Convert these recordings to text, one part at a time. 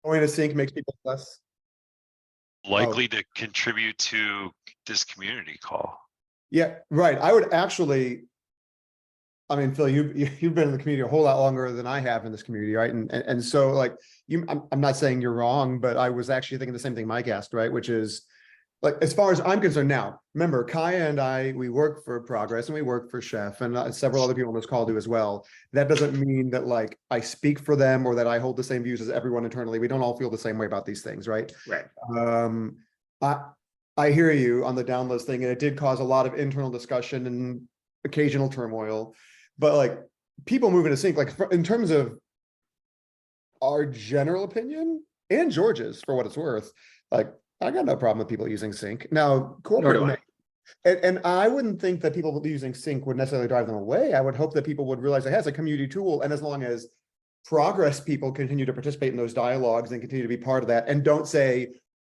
Going to sync makes people less. likely to contribute to this community call. Yeah, right. I would actually. I mean, Phil, you've been in the community a whole lot longer than I have in this community, right? And so like I'm not saying you're wrong, but I was actually thinking the same thing Mike asked, right? Which is like, as far as I'm concerned now, remember, Kaya and I, we work for Progress and we work for Chef, and several other people on this call do as well. That doesn't mean that like I speak for them or that I hold the same views as everyone internally. We don't all feel the same way about these things, right? Right. I I hear you on the downloads thing, and it did cause a lot of internal discussion and occasional turmoil. But like people moving to sync, like in terms of our general opinion and George's, for what it's worth, like I got no problem with people using sync. Now, Nor do I. and I wouldn't think that people using sync would necessarily drive them away. I would hope that people would realize it has a community tool, and as long as Progress people continue to participate in those dialogues and continue to be part of that, and don't say,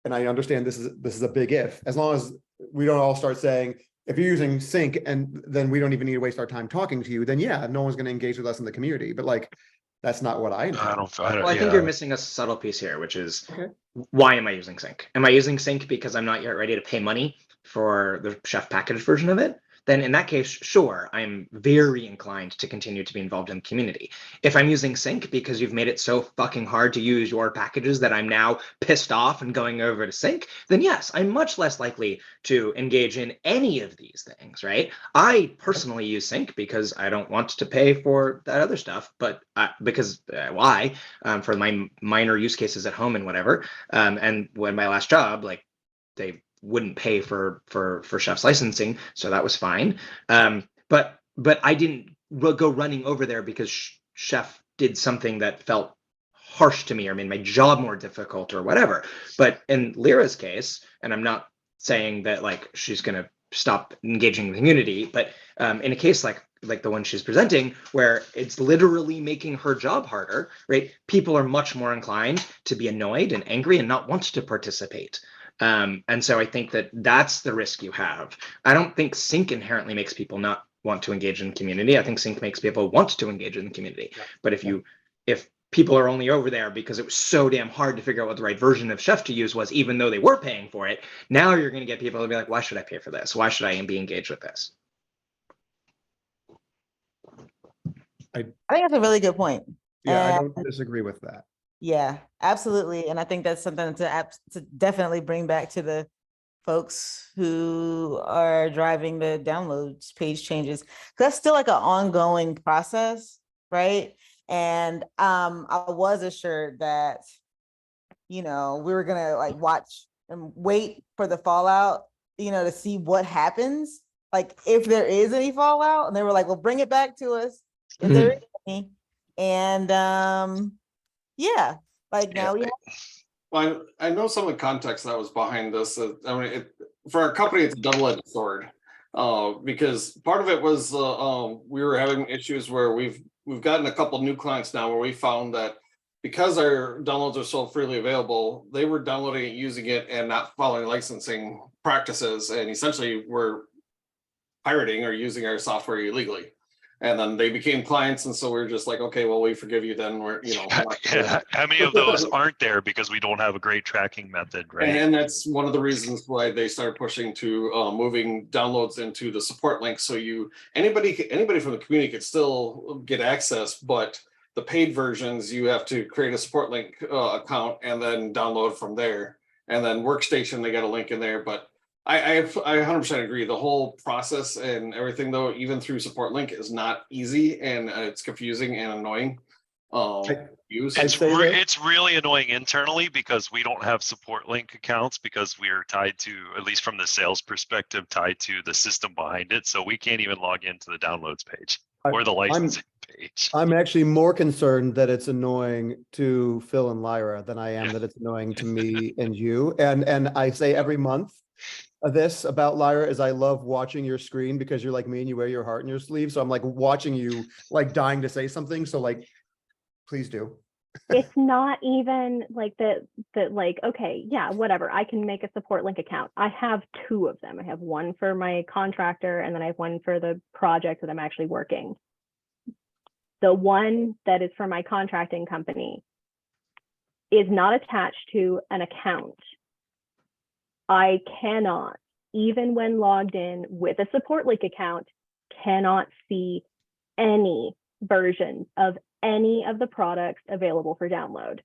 and I understand this is a big if, as long as we don't all start saying, if you're using sync and then we don't even need to waste our time talking to you, then yeah, no one's going to engage with us in the community. But like, that's not what I intend. Well, I think you're missing a subtle piece here, which is why am I using sync? Am I using sync because I'm not yet ready to pay money for the Chef packaged version of it? Then in that case, sure, I'm very inclined to continue to be involved in the community. If I'm using sync because you've made it so fucking hard to use your packages that I'm now pissed off and going over to sync, then yes, I'm much less likely to engage in any of these things, right? I personally use sync because I don't want to pay for that other stuff, but why? For my minor use cases at home and whatever. And when my last job, like they wouldn't pay for Chef's licensing, so that was fine. But I didn't go running over there because Chef did something that felt harsh to me or made my job more difficult or whatever. But in Lyra's case, and I'm not saying that like she's gonna stop engaging the community, but in a case like the one she's presenting, where it's literally making her job harder, right? People are much more inclined to be annoyed and angry and not want to participate. And so I think that that's the risk you have. I don't think sync inherently makes people not want to engage in community. I think sync makes people want to engage in the community. Yeah. But if people are only over there because it was so damn hard to figure out what the right version of Chef to use was, even though they were paying for it, now you're going to get people to be like, why should I pay for this? Why should I be engaged with this? I think that's a really good point. Yeah, I don't disagree with that. Yeah, absolutely. And I think that's something to definitely bring back to the folks who are driving the downloads page changes. That's still like an ongoing process, right? And I was assured that, we were gonna like watch and wait for the fallout, to see what happens. Like if there is any fallout, and they were like, well, bring it back to us if there is any. And yeah, like now we have. Well, I know some of the context that was behind this. I mean, for our company, it's a double-edged sword. Because part of it was we were having issues where we've gotten a couple new clients now where we found that because our downloads are so freely available, they were downloading it, using it, and not following licensing practices, and essentially were pirating or using our software illegally. And then they became clients, and so we were just like, okay, well, we forgive you then. We're, How many of those aren't there because we don't have a great tracking method, right? And that's one of the reasons why they started pushing to moving downloads into the support link. So anybody from the community could still get access, but the paid versions, you have to create a support link account and then download from there. And then Workstation, they got a link in there, but I 100% agree. The whole process and everything, though, even through support link, is not easy, and it's confusing and annoying. It's really annoying internally because we don't have support link accounts because we are tied to, at least from the sales perspective, tied to the system behind it. So we can't even log into the downloads page or the licensing page. I'm actually more concerned that it's annoying to Phil and Lyra than I am that it's annoying to me and you. And I say every month this about Lyra is I love watching your screen because you're like me and you wear your heart in your sleeve. So I'm like watching you like dying to say something. So like, please do. It's not even like like, okay, yeah, whatever. I can make a support link account. I have two of them. I have one for my contractor and then I have one for the project that I'm actually working. The one that is for my contracting company, is not attached to an account, I cannot, even when logged in with a support link account, cannot see any versions of any of the products available for download.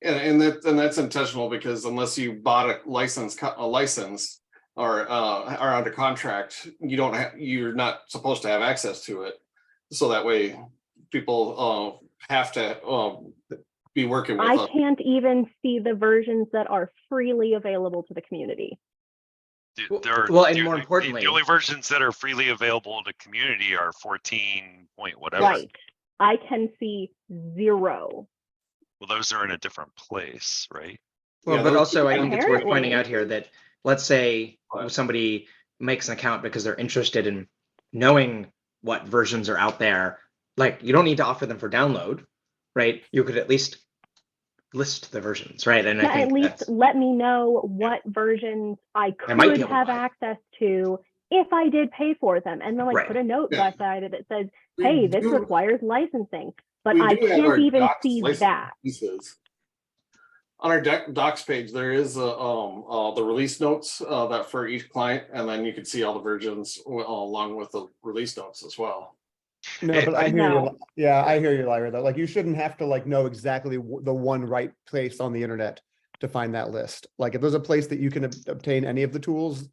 And that's intentional, because unless you bought a license or are under contract, you're not supposed to have access to it. So that way people have to be working with I us. can't even see the versions that are freely available to the community. Dude, there are, Well, and dude, more the- importantly- the only versions that are freely available to the community are 14 point whatever. Right. I can see 0. Well, those are in a different place, right? Well, Yeah, but those- also I think it's worth pointing Apparently. out here that, let's say What? somebody makes an account because they're interested in knowing what versions are out there. Like, you don't need to offer them for download, right? You could at least list the versions, right? And I Yeah, at think least that's, let me know what versions I might be could able to have buy. access to if I did pay for them. And then like Right. put a note Yeah. beside it that says, We hey, this do- requires licensing. But we I do have our can't even docs see license that. pieces. On our docs page, there is the release notes that for each client, and then you can see all the versions along with the release notes as well. No, but I hear you. No. Yeah, I hear you, Lyra, though. Like, you shouldn't have to like know exactly the one right place on the internet to find that list. Like, if there's a place that you can obtain any of the tools,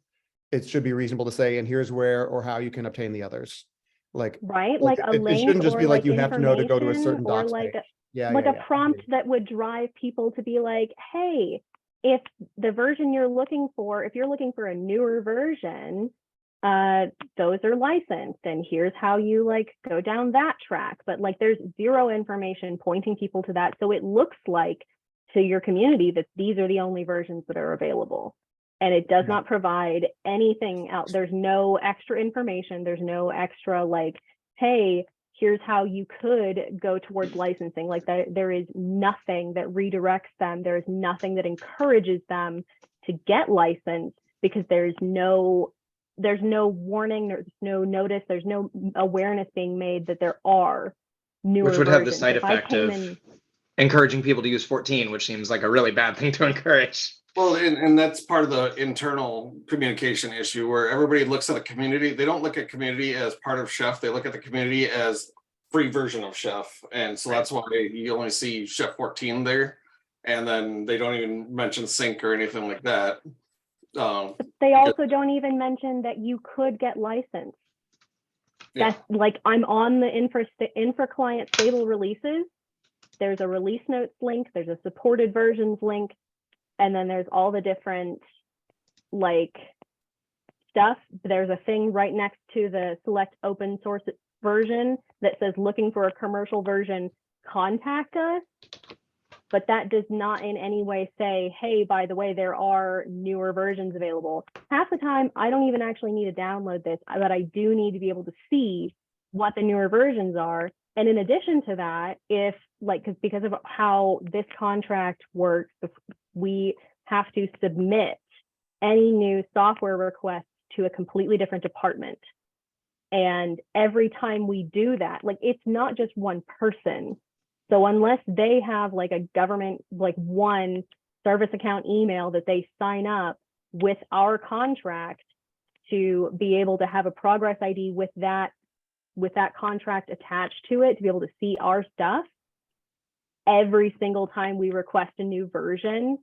it should be reasonable to say, and here's where or how you can obtain the others. Like, Right? Like, Like a it link shouldn't just or be like like you have to know to go to a information certain or docs like page. a, Yeah, like yeah, a yeah. I hear prompt you. that would drive people to be like, hey, if the version you're looking for, if you're looking for a newer version, those are licensed and here's how you like go down that track. But like there's 0 information pointing people to that. So it looks like to your community that these are the only versions that are available. And it does Yeah. not provide anything else. There's no extra information. There's no extra like, hey, here's how you could go towards licensing. Like there is nothing that redirects them. There's nothing that encourages them to get licensed, because there's no warning, there's no notice, there's no awareness being made that there are newer which would have the versions. side If I effect came of in- encouraging people to use 14, which seems like a really bad thing to encourage. Well, and that's part of the internal communication issue where everybody looks at the community. They don't look at community as part of Chef. They look at the community as free version of Chef. And so that's why you only see Chef 14 there. And then they don't even mention Sync or anything like that. They also don't even mention that you could get licensed. Yeah. That's like, I'm on the infra client stable releases. There's a release notes link, there's a supported versions link, and then there's all the different like stuff. There's a thing right next to the select open source version that says looking for a commercial version, contact us. But that does not in any way say, hey, by the way, there are newer versions available. Half the time, I don't even actually need to download this, but I do need to be able to see what the newer versions are. And in addition to that, if like, because of how this contract works, we have to submit any new software requests to a completely different department. And every time we do that, like, it's not just one person. So unless they have like a government, like one service account email that they sign up with our contract to be able to have a progress ID with that contract attached to it, to be able to see our stuff, every single time we request a new version,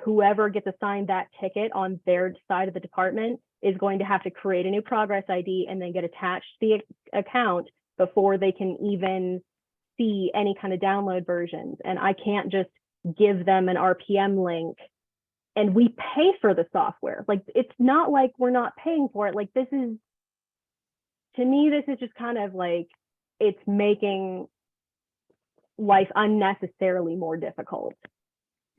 whoever gets assigned that ticket on their side of the department is going to have to create a new progress ID and then get attached to the account before they can even see any kind of download versions. And I can't just give them an RPM link, and we pay for the software. Like, it's not like we're not paying for it. Like, this is, to me, this is just kind of like, it's making life unnecessarily more difficult.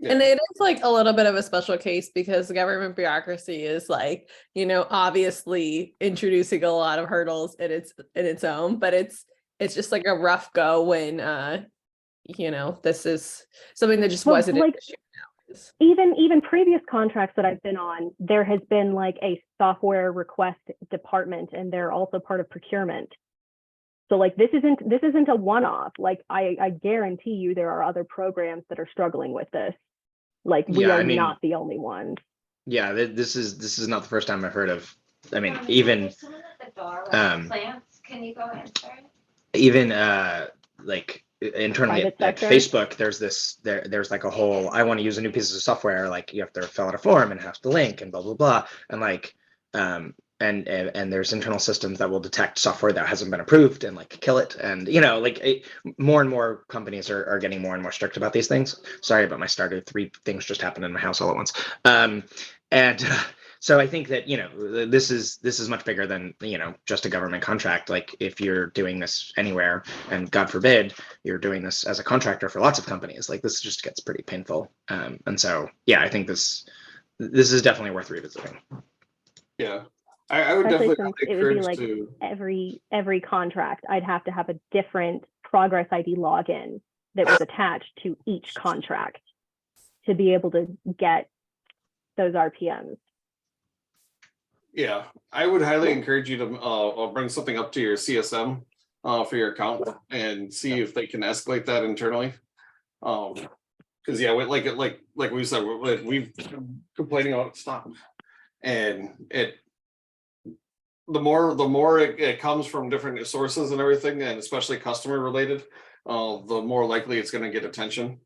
And it is like a little bit of a special case because the government bureaucracy is like, obviously introducing a lot of hurdles in its own, but it's just like a rough go when this is something that just Well, wasn't like, an issue nowadays. Even previous contracts that I've been on, there has been like a software request department, and they're also part of procurement. So like this isn't a one-off. Like I guarantee you there are other programs that are struggling with this. Like we Yeah, are I mean, not the only ones. Yeah, this is not the first time I've heard of. I mean, even Plants, can you go ahead, sorry? even like internally Private at sector? Facebook, there's like a whole, I want to use a new piece of software, like you have to fill out a form and have to link and blah blah blah, and like and there's internal systems that will detect software that hasn't been approved and like kill it, and more and more companies are getting more and more strict about these things. Sorry about my starter. 3 things just happened in my house all at once. And so I think that this is much bigger than just a government contract. Like if you're doing this anywhere, and God forbid you're doing this as a contractor for lots of companies, like this just gets pretty painful. And so yeah, I think this is definitely worth revisiting. Yeah, I would Especially definitely since it would be encourage like to. every contract, I'd have to have a different Progress ID login that was attached to each contract to be able to get those RPMs. Yeah, I would highly encourage you to bring something up to your CSM for your account and see if they can escalate that internally. Because yeah, like we said, we've been complaining about stuff, and the more it comes from different sources and everything, and especially customer related, the more likely it's going to get attention.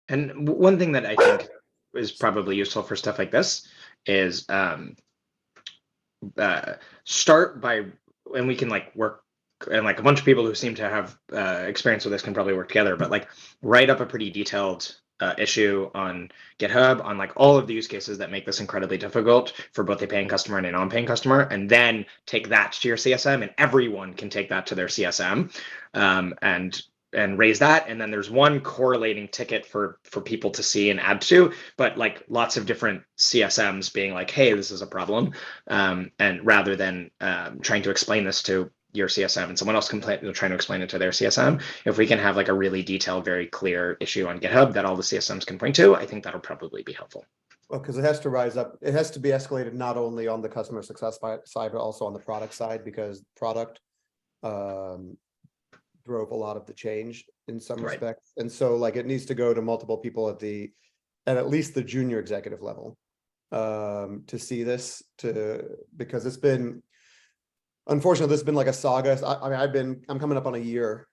And one thing that I think is probably useful for stuff like this is start by, and we can like work, and like a bunch of people who seem to have experience with this can probably work together, but like write up a pretty detailed issue on GitHub on like all of the use cases that make this incredibly difficult for both a paying customer and a non-paying customer, and then take that to your CSM, and everyone can take that to their CSM and raise that, and then there's one correlating ticket for people to see and add to, but like lots of different CSMs being like, hey, this is a problem, and rather than trying to explain this to your CSM and someone else trying to explain it to their CSM, if we can have like a really detailed, very clear issue on GitHub that all the CSMs can point to, I think that'll probably be helpful. Well, because it has to rise up, it has to be escalated not only on the customer success side, but also on the product side, because product drove a lot of the change in some Right. respects. And so like it needs to go to multiple people at least the junior executive level to see this, because it's been, unfortunately, this has been like a saga. I mean, I'm coming up on a year,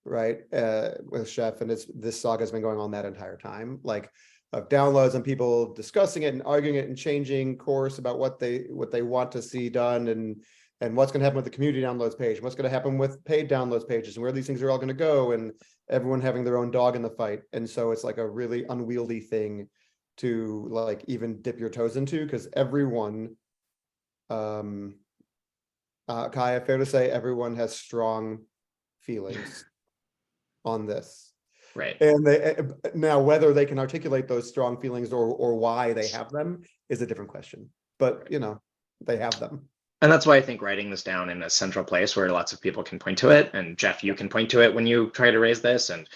right, with Chef, and this saga has been going on that entire time, like of downloads and people discussing it and arguing it and changing course about what they want to see done, and what's going to happen with the community downloads page, and what's going to happen with paid downloads pages, and where these things are all going to go, and everyone having their own dog in the fight. And so it's like a really unwieldy thing to like even dip your toes into, because everyone, Kaya, fair to say everyone has strong feelings on this. Right. And now whether they can articulate those strong feelings or why they have them is a different question. But they have them. And that's why I think writing this down in a central place where lots of people can point to it, and Jeff, you can point to it when you try to raise this, and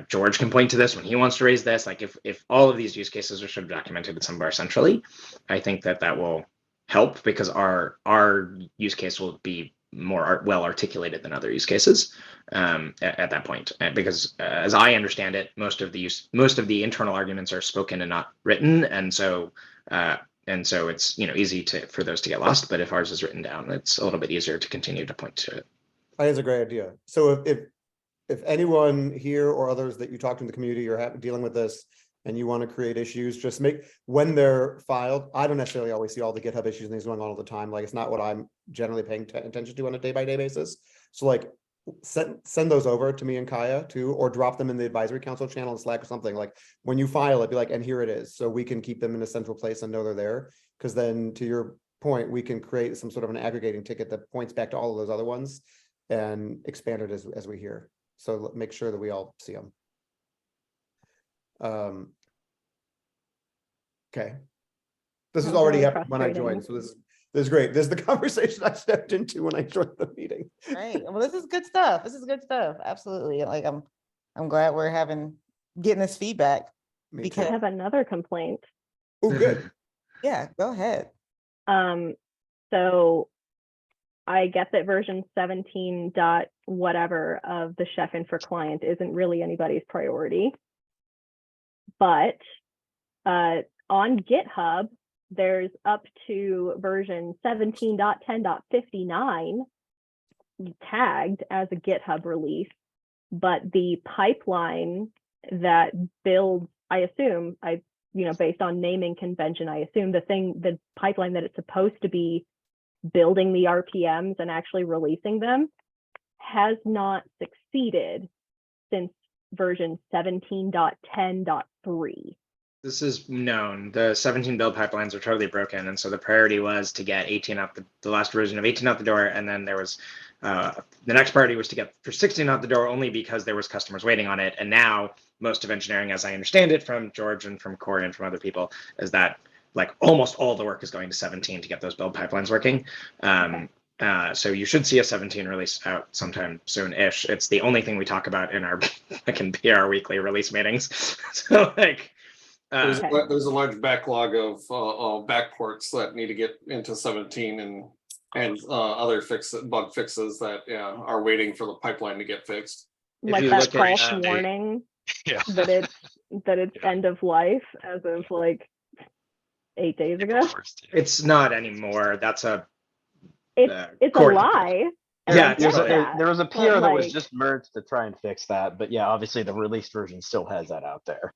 George can point to this when he wants to raise this. Like if all of these use cases are sort of documented somewhere centrally, I think that will help, because our use case will be more well articulated than other use cases at that point. Because as I understand it, most of the internal arguments are spoken and not written, and so it's easy for those to get lost. But if ours is written down, it's a little bit easier to continue to point to it. I think it's a great idea. So if anyone here or others that you talk to in the community are dealing with this, and you want to create issues, just when they're filed. I don't necessarily always see all the GitHub issues and things going on all the time. Like it's not what I'm generally paying attention to on a day-by-day basis. So like send those over to me and Kaya too, or drop them in the advisory council channel in Slack or something. Like when you file it, be like, and here it is. So we can keep them in a central place and know they're there. Because then to your point, we can create some sort of an aggregating ticket that points back to all of those other ones and expand it as we hear. So make sure that we all see them. Okay. This has already happened when I joined, so this is great. This is the conversation I stepped into when I joined the meeting. Right. Well, this is good stuff. This is good stuff. Absolutely. Like I'm glad we're getting this feedback. Me I too. have another complaint. Oh, good. Yeah, go ahead. So I get that version 17 dot whatever of the Chef Infra client isn't really anybody's priority. But on GitHub, there's up to version 17.10.59 tagged as a GitHub release, but the pipeline that builds, I assume, based on naming convention, I assume the pipeline that it's supposed to be building the RPMs and actually releasing them has not succeeded since version 17.10.3. This is known. The 17 build pipelines are totally broken. And so the priority was to get 18 out the last version of 18 out the door. And then there was the next priority was to get for 16 out the door only because there was customers waiting on it. And now most of engineering, as I understand it from George and from Corey and from other people, is that like almost all the work is going to 17 to get those build pipelines working. So you should see a 17 release out sometime soon-ish. It's the only thing we talk about in our PR weekly release meetings. So like, there's a large backlog of backports that need to get into 17 and other bug fixes that are waiting for the pipeline to get fixed. Like that false warning that it's end of life as of like 8 days ago. It's not anymore. That's it's a lie. Yeah, there was a PR that was just merged to try and fix that, but yeah, obviously the released version still has that out there.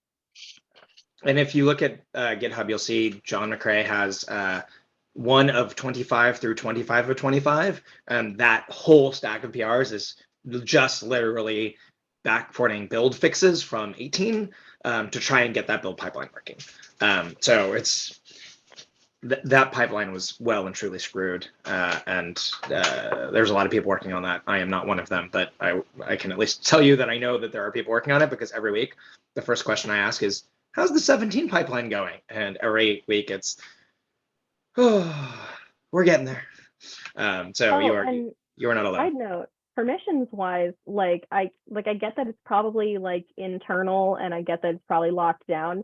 And if you look at GitHub, you'll see John McCrae has 1 of 25 through 25 of 25. And that whole stack of PRs is just literally backporting build fixes from 18 to try and get that build pipeline working. So it's that pipeline was well and truly screwed. And there's a lot of people working on that. I am not one of them, but I can at least tell you that I know that there are people working on it, because every week the first question I ask is, how's the 17 pipeline going? And every week it's, we're getting there. So you are not alone. Side note, permissions wise, I get that it's probably like internal, and I get that it's probably locked down.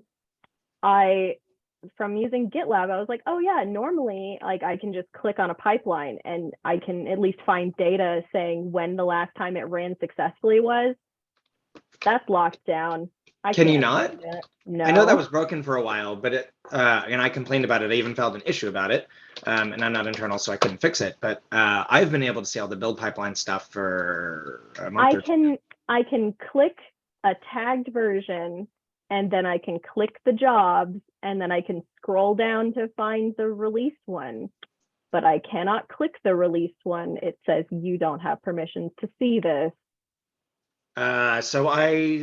From using GitLab, I was like, oh yeah, normally like I can just click on a pipeline and I can at least find data saying when the last time it ran successfully was. That's locked down. Can you not? No. I know that was broken for a while, but and I complained about it. I even filed an issue about it, and I'm not internal, so I couldn't fix it. But I've been able to see all the build pipeline stuff for a month or two. I can click a tagged version, and then I can click the jobs, and then I can scroll down to find the released one. But I cannot click the released one. It says you don't have permissions to see this. So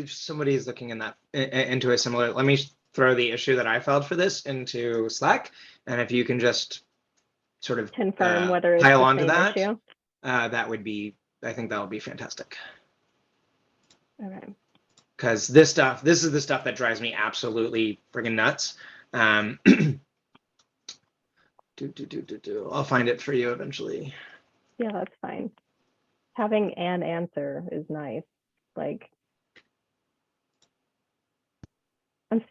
somebody is looking into a similar, let me throw the issue that I filed for this into Slack. And if you can just sort of confirm whether it's pile the onto same that, issue. That would be, I think that would be fantastic. Okay. Because this is the stuff that drives me absolutely friggin' nuts. I'll find it for you eventually. Yeah, that's fine. Having an answer is nice. Like,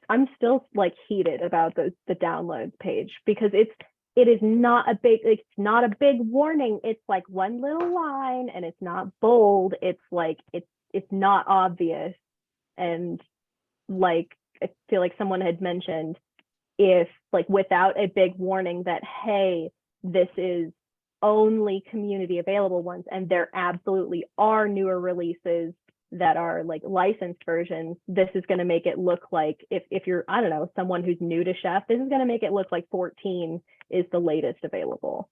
I'm still like heated about the downloads page, because it is not a big warning. It's like one little line, and it's not bold. It's like it's not obvious. And like, I feel like someone had mentioned, if like without a big warning that, hey, this is only community available ones, and there absolutely are newer releases that are like licensed versions, this is going to make it look like, if you're, I don't know, someone who's new to Chef, this is going to make it look like 14 is the latest available,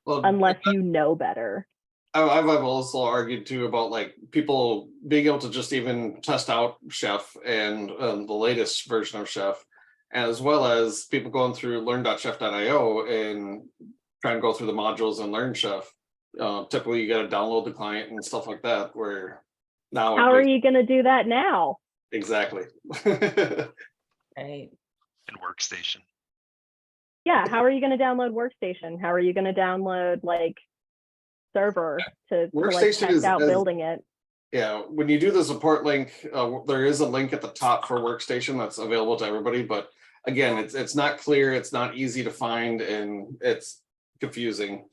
unless you know better. I've also argued too about like people being able to just even test out Chef and the latest version of Chef, as well as people going through learn.chef.io and trying to go through the modules and learn Chef. Typically you got to download the client and stuff like that, where now how are you going to do that now? Exactly. Right. And Workstation. Yeah, how are you going to download Workstation? How are you going to download like Server to like test out building it? Yeah, when you do the support link, there is a link at the top for Workstation that's available to everybody, but again, it's not clear, it's not easy to find, and it's confusing.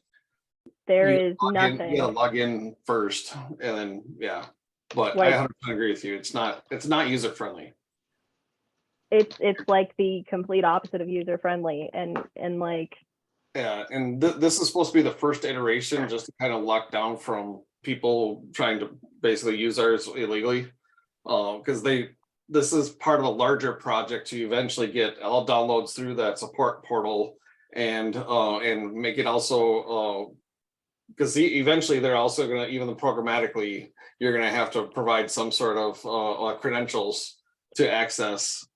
There You is log in- nothing. You gotta log in first and then, yeah. But I Like- 100% agree with you. It's not user friendly. It's like the complete opposite of user friendly, and like Yeah, and this is supposed to be the first iteration just to kind of lock down from people trying to basically use ours illegally. Because this is part of a larger project to eventually get all downloads through that support portal and make it also because eventually they're also gonna, even programmatically, you're gonna have to provide some sort of credentials to access.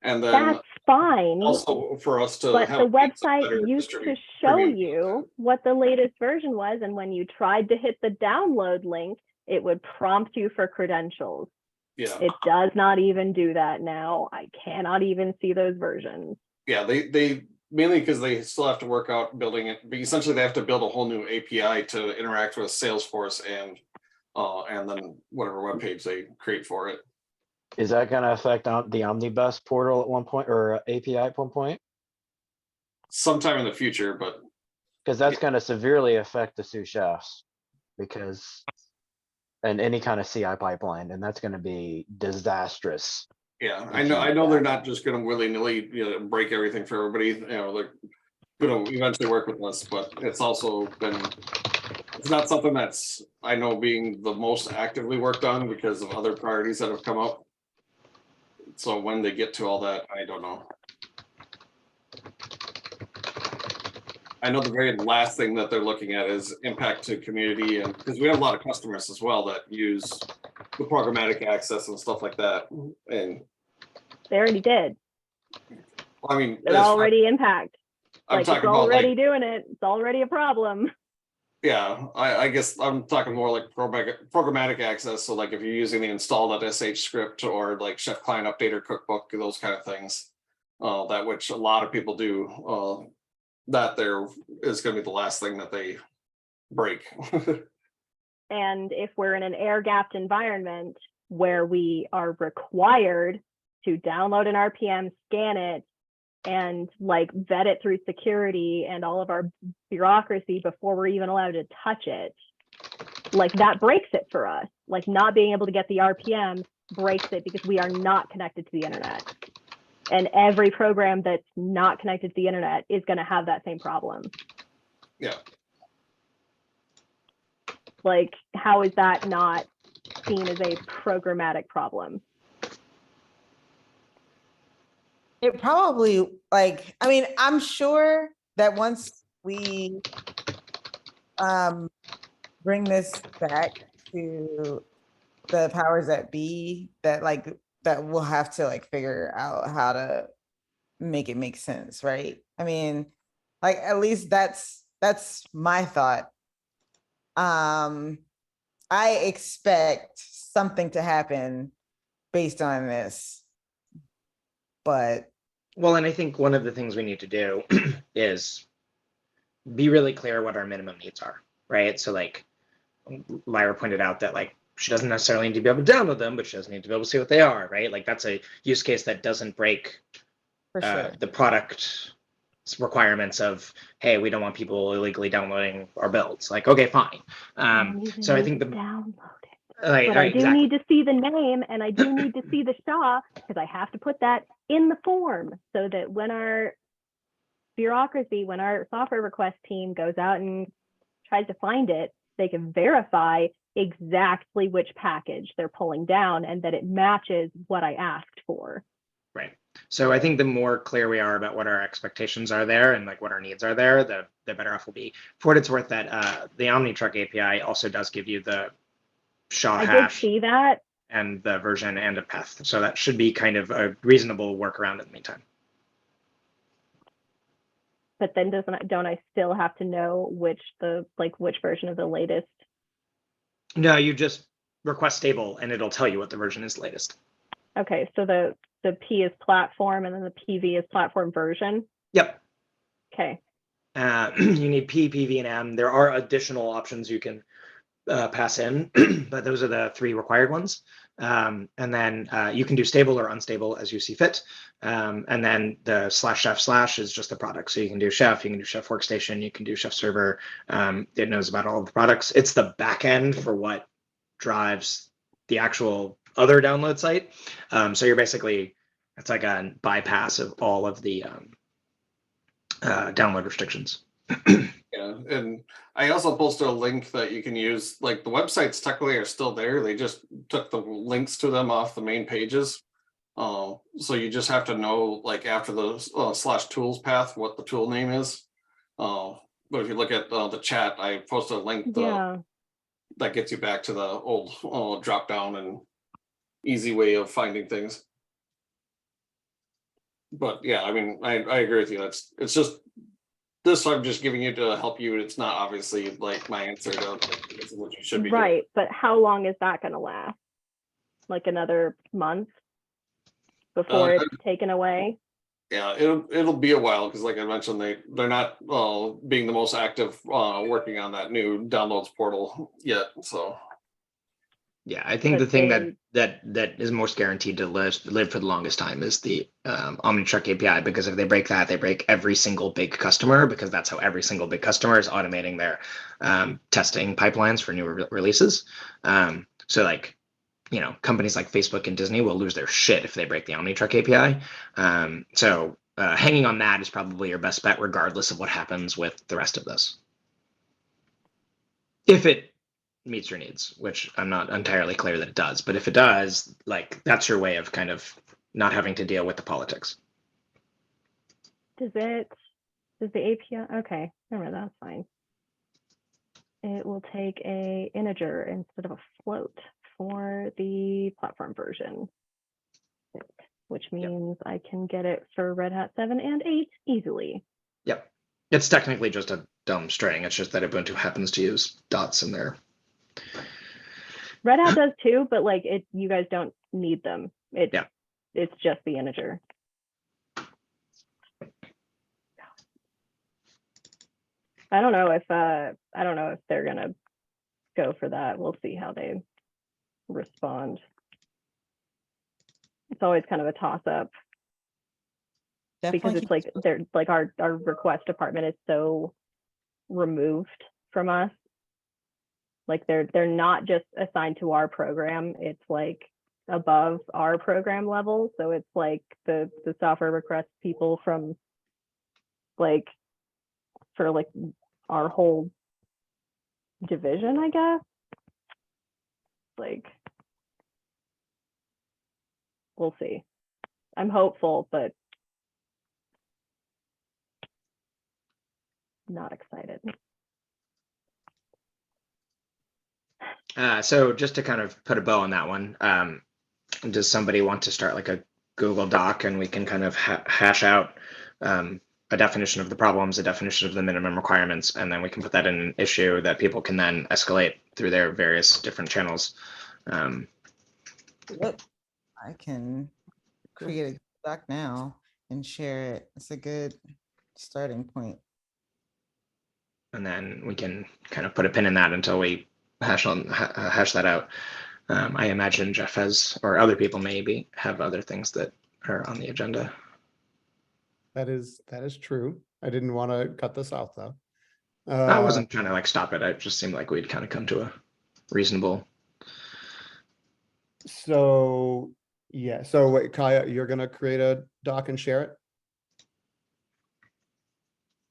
And then that's fine. also for us to But have the a means of website better used to distribute show premium you what the latest version was, and when you tried to hit the download link, it would prompt you for credentials. Yeah, It does not even do that now. I cannot even see those versions. yeah, they mainly because they still have to work out building it, but essentially they have to build a whole new API to interact with Salesforce and then whatever webpage they create for it. Is that gonna affect the Omnibus portal at one point or API at one point? Sometime in the future, but Because that's gonna severely affect the sous chefs. Because, and any kind of CI pipeline, and that's gonna be disastrous. yeah, If I you- know they're not just gonna willy-nilly, break everything for everybody, they're gonna eventually work with us, but it's also been, it's not something that's, I know, being the most actively worked on because of other priorities that have come up. So when they get to all that, I don't know. I know the very last thing that they're looking at is impact to community, and because we have a lot of customers as well that use the programmatic access and stuff like that. And They already did. I mean, It already impact. I'm Like it's talking about already doing it. It's already a problem. yeah, I guess I'm talking more like programmatic access. So like if you're using the install.sh script or like Chef Client Updater Cookbook, those kind of things, that which a lot of people do, that there is going to be the last thing that they break. And if we're in an air-gapped environment where we are required to download an RPM, scan it, and like vet it through security and all of our bureaucracy before we're even allowed to touch it, like that breaks it for us. Like not being able to get the RPM breaks it because we are not connected to the internet. And every program that's not connected to the internet is going to have that same problem. Yeah. Like, how is that not seen as a programmatic problem? It probably, like, I mean, I'm sure that once we bring this back to the powers that be, that we'll have to like figure out how to make it make sense, right? I mean, like at least that's my thought. I expect something to happen based on this, but Well, and I think one of the things we need to do is be really clear what our minimum needs are, right? So like Lyra pointed out that like she doesn't necessarily need to be able to download them, but she does need to be able to see what they are, right? Like that's a use case that doesn't break for sure. the product requirements of, hey, we don't want people illegally downloading our builds. Like, okay, fine. So I think the download it. like, But I do need to see the name, and I do need to see the SHA, because I have to put that in the form so that when our bureaucracy, when our software request team goes out and tries to find it, they can verify exactly which package they're pulling down and that it matches what I asked for. Right. So I think the more clear we are about what our expectations are there and like what our needs are there, the better off we'll be. For what it's worth, that the OmniTruck API also does give you the SHA I did hash see that. and the version and a path. So that should be kind of a reasonable workaround in the meantime. But then don't I still have to know which version of the latest? No, you just request stable and it'll tell you what the version is latest. Okay, so the P is platform and then the PV is platform version. Yep. Okay. You need P, PV, and M. There are additional options you can pass in, but those are the three required ones. And then you can do stable or unstable as you see fit. And then the /chef/ is just the product. So you can do Chef, you can do Chef Workstation, you can do Chef Server. It knows about all of the products. It's the back end for what drives the actual other download site. So you're basically, it's like a bypass of all of the download restrictions. Yeah, and I also posted a link that you can use. Like the websites technically are still there. They just took the links to them off the main pages. So you just have to know, like after the /tools path, what the tool name is. But if you look at the chat, I posted a link that gets you back to the old drop down and easy way of finding things. But yeah, I mean, I agree with you. It's just this I'm just giving you to help you. It's not obviously like my answer to what you should be doing. Right, but how long is that going to last? Like another month before it's taken away? Yeah, it'll be a while because, like I mentioned, they're not being the most active working on that new downloads portal yet. So yeah, I think the thing that is most guaranteed to live for the longest time is the Omnitrack API, because if they break that, they break every single big customer, because that's how every single big customer is automating their testing pipelines for new releases. So like, you know, companies like Facebook and Disney will lose their shit if they break the Omnitrack API. So hanging on that is probably your best bet, regardless of what happens with the rest of this. If it meets your needs, which I'm not entirely clear that it does, but if it does, like that's your way of kind of not having to deal with the politics. Does the API, okay, remember that's fine. It will take a integer instead of a float for the platform version, which means I can get it for Red Hat 7 and 8 easily. Yep. It's technically just a dumb string. It's just that Ubuntu happens to use dots in there. Red Hat does too, but like you guys don't need them. It's just the integer. I don't know if they're gonna go for that. We'll see how they respond. It's always kind of a toss up because it's like they're like our request department is so removed from us. Like they're not just assigned to our program, it's like above our program level. So it's like the software request people from like for like our whole division, I guess. Like we'll see. I'm hopeful, but not excited. So just to kind of put a bow on that one, does somebody want to start like a Google Doc and we can kind of hash out a definition of the problems, a definition of the minimum requirements, and then we can put that in an issue that people can then escalate through their various different channels. Yep. I can create a doc now and share it. It's a good starting point. And then we can kind of put a pin in that until we hash that out. I imagine Jeff has, or other people maybe have other things that are on the agenda. That is true. I didn't want to cut this out though. I wasn't trying to like stop it. It just seemed like we'd kind of come to a reasonable. So yeah. So wait, Kaya, you're gonna create a doc and share it?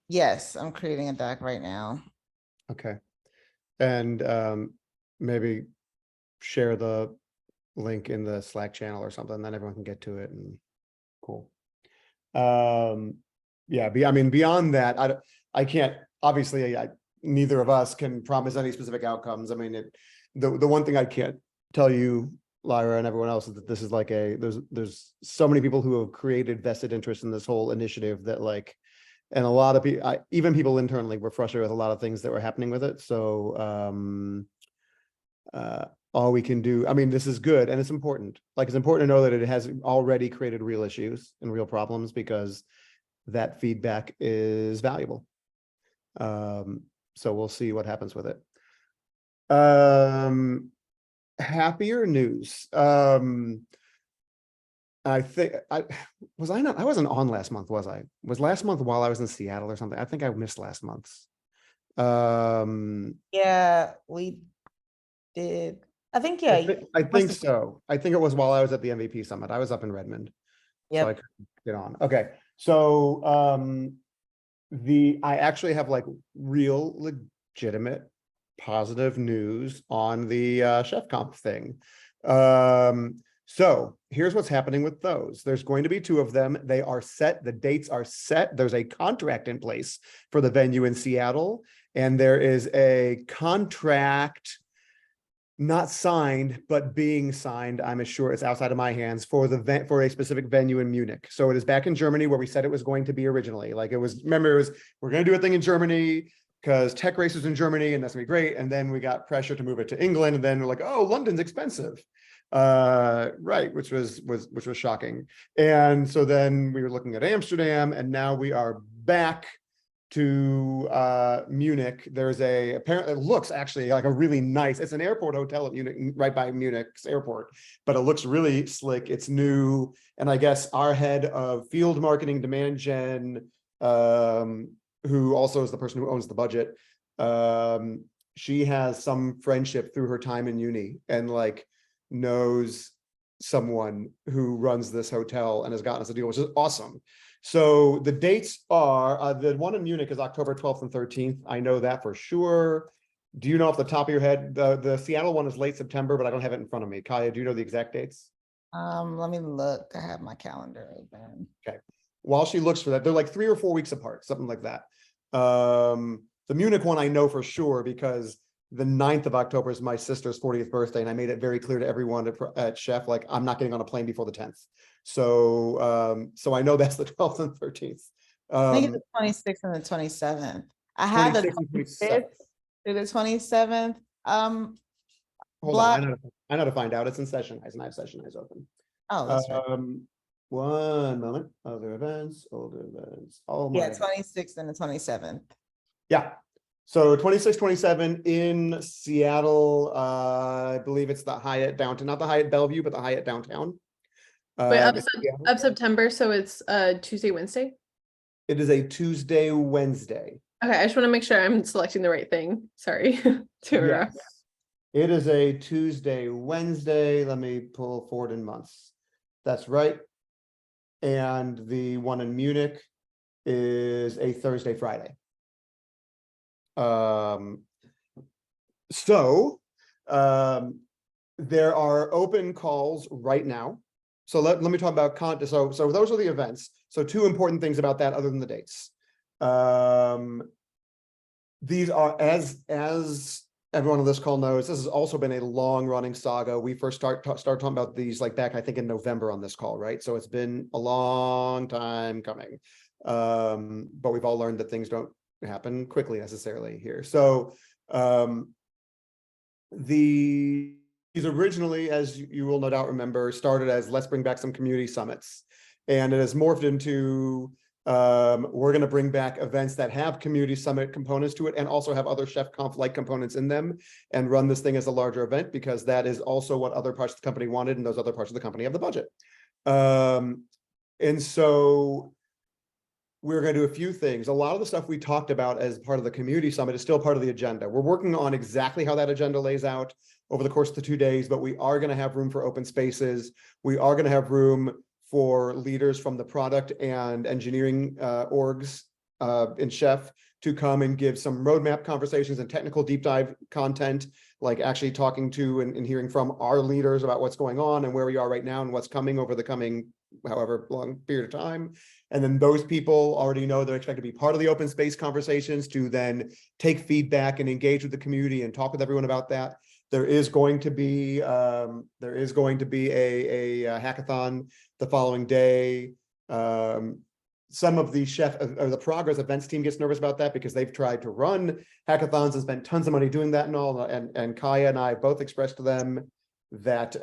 Yes, I'm creating a doc right now. Okay. And maybe share the link in the Slack channel or something, then everyone can get to it and cool. Yeah, I mean, beyond that, I can't, obviously, neither of us can promise any specific outcomes. I mean, the one thing I can't tell you, Lyra, and everyone else, is that this is like there's so many people who have created vested interest in this whole initiative that like, and a lot of people, even people internally were frustrated with a lot of things that were happening with it. So all we can do, I mean, this is good and it's important. Like, it's important to know that it has already created real issues and real problems, because that feedback is valuable. So we'll see what happens with it. happier news. I think I wasn't on last month, was I? Was last month while I was in Seattle or something? I think I missed last month's. Yeah, we did. I think, yeah. I think so. I think it was while I was at the MVP summit. I was up in Redmond. So I Yep. couldn't get on. Okay. So I actually have like real legitimate positive news on the Chef Comp thing. So here's what's happening with those. There's going to be 2 of them. They are set. The dates are set. There's a contract in place for the venue in Seattle, and there is a contract not signed, but being signed. I'm sure it's outside of my hands for for a specific venue in Munich. So it is back in Germany where we said it was going to be originally. Like it was, remember, we're going to do a thing in Germany because Tech Race is in Germany and that's gonna be great. And then we got pressure to move it to England, and then we're like, oh, London's expensive. Right, which was shocking. And so then we were looking at Amsterdam, and now we are back to Munich. There's apparently it looks actually like a really nice, it's an airport hotel at Munich, right by Munich's airport, but it looks really slick. It's new. And I guess our head of field marketing, demand gen, who also is the person who owns the budget, she has some friendship through her time in uni and like knows someone who runs this hotel and has gotten us a deal, which is awesome. So the dates are, the one in Munich is October 12th and 13th. I know that for sure. Do you know off the top of your head? The Seattle one is late September, but I don't have it in front of me. Kaya, do you know the exact dates? Let me look. I have my calendar open. Okay. While she looks for that, they're like 3 or 4 weeks apart, something like that. The Munich one I know for sure because the 9th of October is my sister's 40th birthday, and I made it very clear to everyone at Chef, like I'm not getting on a plane before the 10th. So, so I know that's the 12th and 13th. I think it's the 26th and the 27th. I had the 26th and 25th through the 27th. Hold on, I know to find out. It's in Session Eyes, and I have Session Eyes open. Oh, that's right. 1 moment. Other events, older events. Oh my. Yeah, 26th and the 27th. Yeah. So 26, 27 in Seattle. I believe it's the Hyatt downtown, not the Hyatt Bellevue, but the Hyatt downtown. Wait, up Seattle. September, so it's Tuesday, Wednesday? It is a Tuesday, Wednesday. Okay, I just want to make sure I'm selecting the right thing. Sorry. Yes. It is a Tuesday, Wednesday. Let me pull forward in months. That's right. And the one in Munich is a Thursday, Friday. There are open calls right now. So let me talk about content. So those are the events. So 2 important things about that other than the dates. These are, as everyone on this call knows, this has also been a long running saga. We first started talking about these like back, I think in November on this call, right? So it's been a long time coming. But we've all learned that things don't happen quickly necessarily here. So these originally, as you will no doubt remember, started as let's bring back some community summits. And it has morphed into we're going to bring back events that have community summit components to it and also have other Chef Conf like components in them and run this thing as a larger event because that is also what other parts of the company wanted, and those other parts of the company have the budget. And so we're going to do a few things. A lot of the stuff we talked about as part of the community summit is still part of the agenda. We're working on exactly how that agenda lays out over the course of the 2 days, but we are going to have room for open spaces. We are going to have room for leaders from the product and engineering orgs in Chef to come and give some roadmap conversations and technical deep dive content, like actually talking to and hearing from our leaders about what's going on and where we are right now and what's coming over the coming however long period of time. And then those people already know they're expected to be part of the open space conversations to then take feedback and engage with the community and talk with everyone about that. There is going to be a hackathon the following day. Some of the Chef or the Progress events team gets nervous about that because they've tried to run hackathons and spent tons of money doing that and all. And Kaya and I both expressed to them that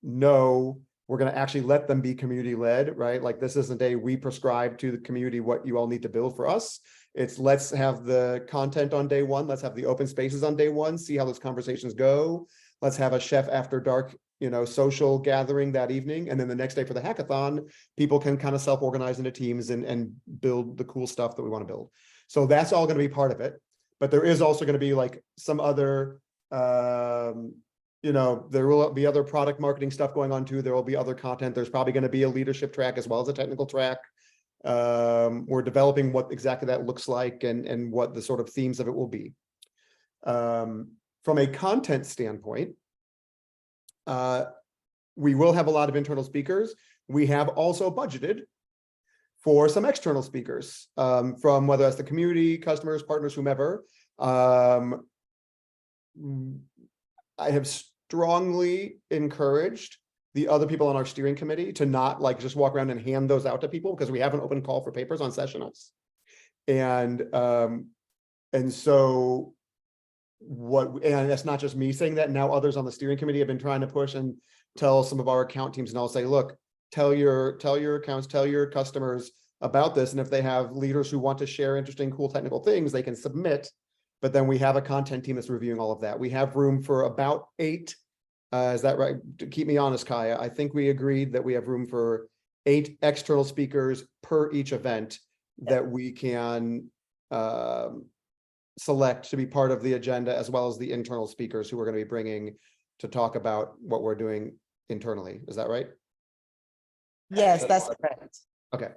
no, we're going to actually let them be community led, right? Like this isn't a we prescribe to the community what you all need to build for us. It's let's have the content on day one. Let's have the open spaces on day one, see how those conversations go. let's have a chef after dark, social gathering that evening. And then the next day for the hackathon, people can kind of self-organize into teams and build the cool stuff that we want to build. So that's all going to be part of it. But there is also going to be like some other, there will be other product marketing stuff going on too. There will be other content. There's probably going to be a leadership track as well as a technical track. We're developing what exactly that looks like and what the sort of themes of it will be. From a content standpoint, we will have a lot of internal speakers. We have also budgeted for some external speakers, from whether that's the community, customers, partners, whomever. I have strongly encouraged the other people on our steering committee to not like just walk around and hand those out to people, because we have an open call for papers on Sessionize. And so and that's not just me saying that. Now others on the steering committee have been trying to push and tell some of our account teams, and I'll say, look, tell your accounts, tell your customers about this. And if they have leaders who want to share interesting, cool technical things, they can submit. But then we have a content team that's reviewing all of that. We have room for about 8. Is that right? Keep me honest, Kaya. I think we agreed that we have room for 8 external speakers per each event that we can select to be part of the agenda, as well as the internal speakers who we're going to be bringing to talk about what we're doing internally. Is that right? Yes, that's correct. Okay.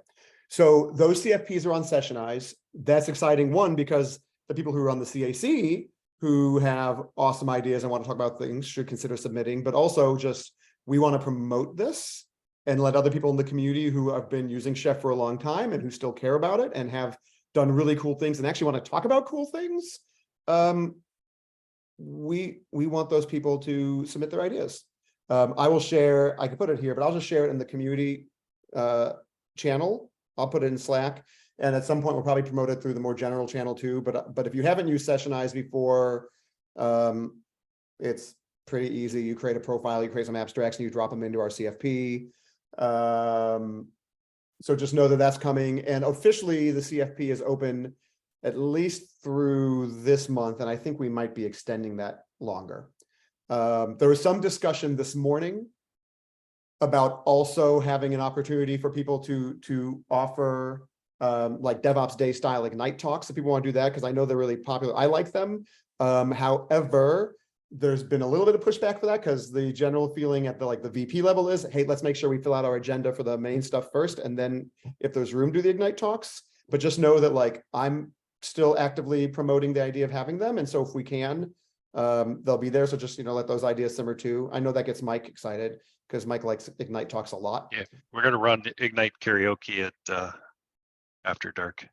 So those CFPs are on Sessionize. That's exciting, one, because the people who are on the CAC who have awesome ideas and want to talk about things should consider submitting, but also just, we want to promote this and let other people in the community who have been using Chef for a long time and who still care about it and have done really cool things and actually want to talk about cool things. We want those people to submit their ideas. I will share, I can put it here, but I'll just share it in the community channel. I'll put it in Slack. And at some point we'll probably promote it through the more general channel too. But if you haven't used Sessionize before, it's pretty easy. You create a profile, you create some abstracts, and you drop them into our CFP. So just know that that's coming. And officially the CFP is open at least through this month. And I think we might be extending that longer. There was some discussion this morning about also having an opportunity for people to offer like DevOps Day style Ignite talks, if people want to do that, because I know they're really popular. I like them. However, there's been a little bit of pushback for that, because the general feeling at the VP level is, hey, let's make sure we fill out our agenda for the main stuff first, and then if there's room, do the Ignite talks. But just know that I'm still actively promoting the idea of having them, and so if we can, they'll be there. So just let those ideas simmer too. I know that gets Mike excited because Mike likes Ignite talks a lot. Yeah, we're gonna run Ignite karaoke at After Dark.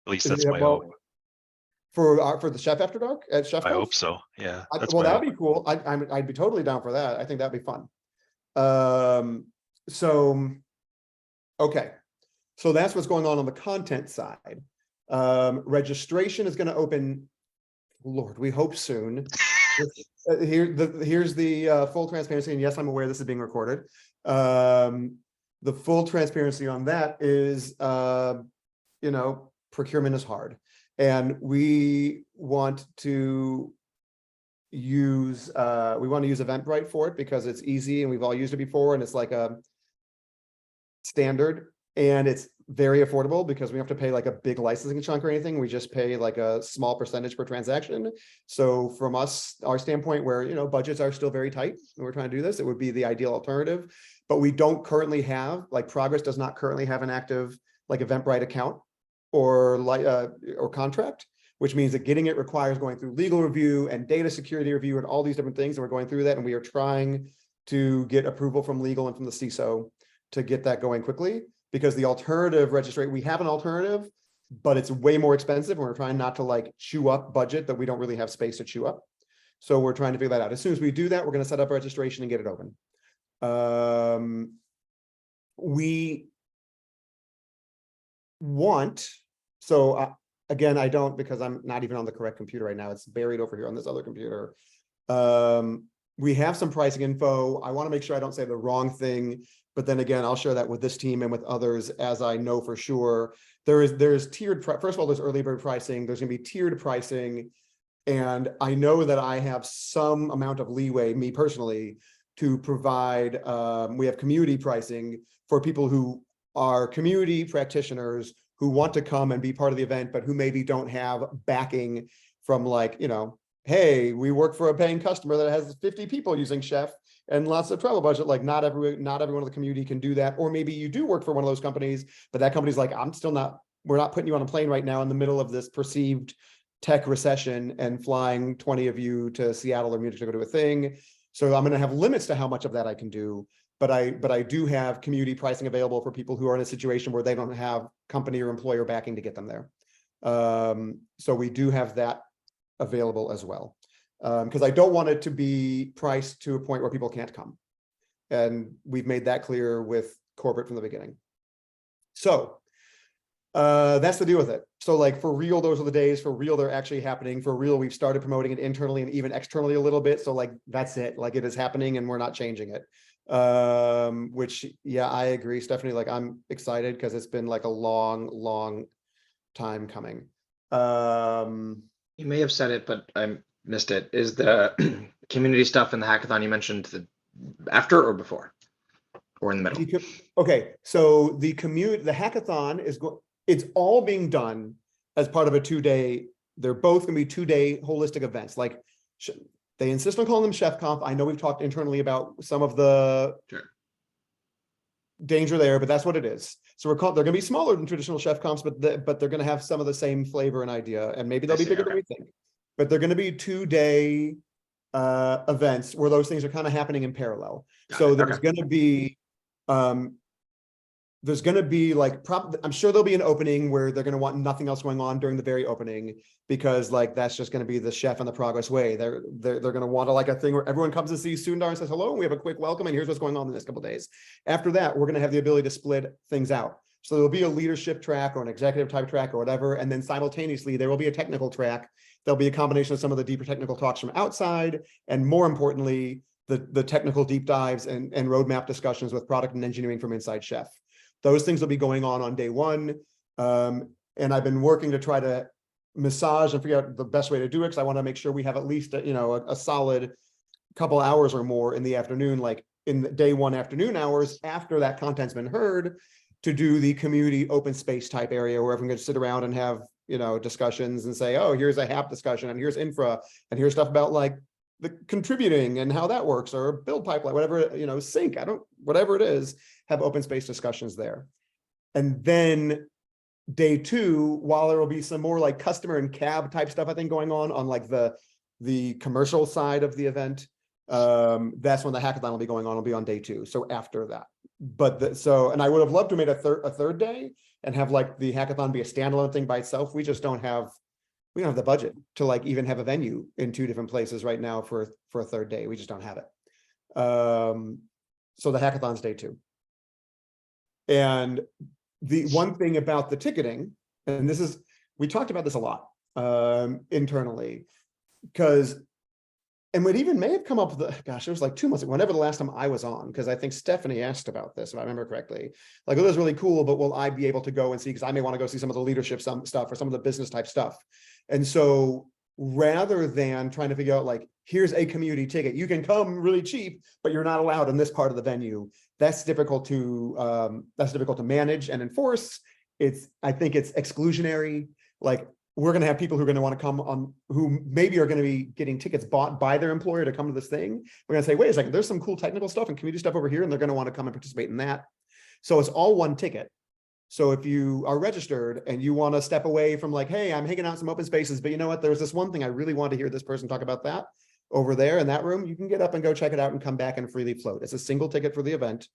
At least that's my hope. For the Chef After Dark at Chef. I hope so. Yeah. Well, that'd be cool. I'd be totally down for that. I think that'd be fun. Okay. So that's what's going on the content side. Registration is going to open, Lord, we hope soon. Here's the full transparency. And yes, I'm aware this is being recorded. The full transparency on that is, procurement is hard. And we want to use Eventbrite for it because it's easy and we've all used it before, and it's like a standard, and it's very affordable because we don't have to pay like a big licensing chunk or anything. We just pay like a small percentage per transaction. So from our standpoint, where budgets are still very tight and we're trying to do this, it would be the ideal alternative. But we don't currently have, Progress does not currently have an active Eventbrite account or contract, which means that getting it requires going through legal review and data security review and all these different things. And we're going through that, and we are trying to get approval from legal and from the CISO to get that going quickly, because the alternative registration, we have an alternative, but it's way more expensive. And we're trying not to chew up budget that we don't really have space to chew up. So we're trying to figure that out. As soon as we do that, we're going to set up registration and get it open. We want, again, I don't, because I'm not even on the correct computer right now. It's buried over here on this other computer. We have some pricing info. I want to make sure I don't say the wrong thing, but then again, I'll share that with this team and with others as I know for sure. There's tiered, first of all, there's early bird pricing. There's going to be tiered pricing, And I know that I have some amount of leeway, me personally, to provide, we have community pricing for people who are community practitioners who want to come and be part of the event, but who maybe don't have backing from like, you know, hey, we work for a paying customer that has 50 people using Chef and lots of travel budget. Like not everyone in the community can do that. Or maybe you do work for one of those companies, but that company's like, we're not putting you on a plane right now in the middle of this perceived tech recession and flying 20 of you to Seattle or Munich to go to a thing. So I'm going to have limits to how much of that I can do. But I do have community pricing available for people who are in a situation where they don't have company or employer backing to get them there. So we do have that available as well. Because I don't want it to be priced to a point where people can't come. And we've made that clear with corporate from the beginning. So that's the deal with it. So like for real, those are the days. For real, they're actually happening. For real, we've started promoting it internally and even externally a little bit. So like that's it. Like it is happening and we're not changing it. Which yeah, I agree, Stephanie. Like I'm excited because it's been like a long time coming. You may have said it, but I missed it. Is the community stuff in the hackathon you mentioned after or before? Or in the middle? Okay, so the hackathon is it's all being done as part of a 2-day. They're both going to be 2-day holistic events. Like they insist on calling them Chef Conf. I know we've talked internally about some of the danger there, but that's what it is. So they're going to be smaller than traditional Chef Confs, but they're going to have some of the same flavor and idea, and maybe they'll be bigger than we think. But they're going to be 2-day events where those things are kind of happening in parallel. So there's going to be like I'm sure there'll be an opening where they're going to want nothing else going on during the very opening, because like that's just going to be the Chef and the Progress way. They're going to want like a thing where everyone comes to see Sundar and says hello, and we have a quick welcome, and here's what's going on in the next couple of days. After that, we're going to have the ability to split things out. So there'll be a leadership track or an executive type track or whatever, and then simultaneously there will be a technical track. There'll be a combination of some of the deeper technical talks from outside, and more importantly, the technical deep dives and roadmap discussions with product and engineering from inside Chef. Those things will be going on day one. And I've been working to try to massage and figure out the best way to do it, because I want to make sure we have at least a solid couple hours or more in the afternoon, like in the day one afternoon hours after that content's been heard, to do the community open space type area where everyone can sit around and have discussions and say, oh, here's a HAP discussion and here's infra and here's stuff about like the contributing and how that works, or build pipeline, whatever, sync, whatever it is, have open space discussions there. And then day two, while there will be some more like customer and cab type stuff, I think going on like the commercial side of the event, that's when the hackathon will be going on. It'll be on day two. So after that, and I would have loved to have made a third day and have like the hackathon be a standalone thing by itself. We just don't have the budget to like even have a venue in 2 different places right now for a third day. We just don't have it. So the hackathon's day two. And the one thing about the ticketing, and we talked about this a lot internally, and what even may have come up with, it was like 2 months ago, whenever the last time I was on, because I think Stephanie asked about this, if I remember correctly. Like, it was really cool, but will I be able to go and see, because I may want to go see some of the leadership stuff or some of the business type stuff. And so rather than trying to figure out like, here's a community ticket, you can come really cheap, but you're not allowed in this part of the venue. That's difficult to manage and enforce. I think it's exclusionary. Like, we're going to have people who are going to want to come on, who maybe are going to be getting tickets bought by their employer to come to this thing. We're going to say, wait a second, there's some cool technical stuff and community stuff over here, and they're going to want to come and participate in that. So it's all one ticket. So if you are registered and you want to step away from like, hey, I'm hanging out in some open spaces, but you know what, there's this one thing I really want to hear this person talk about that over there in that room, you can get up and go check it out and come back and freely float. It's a single ticket for the event.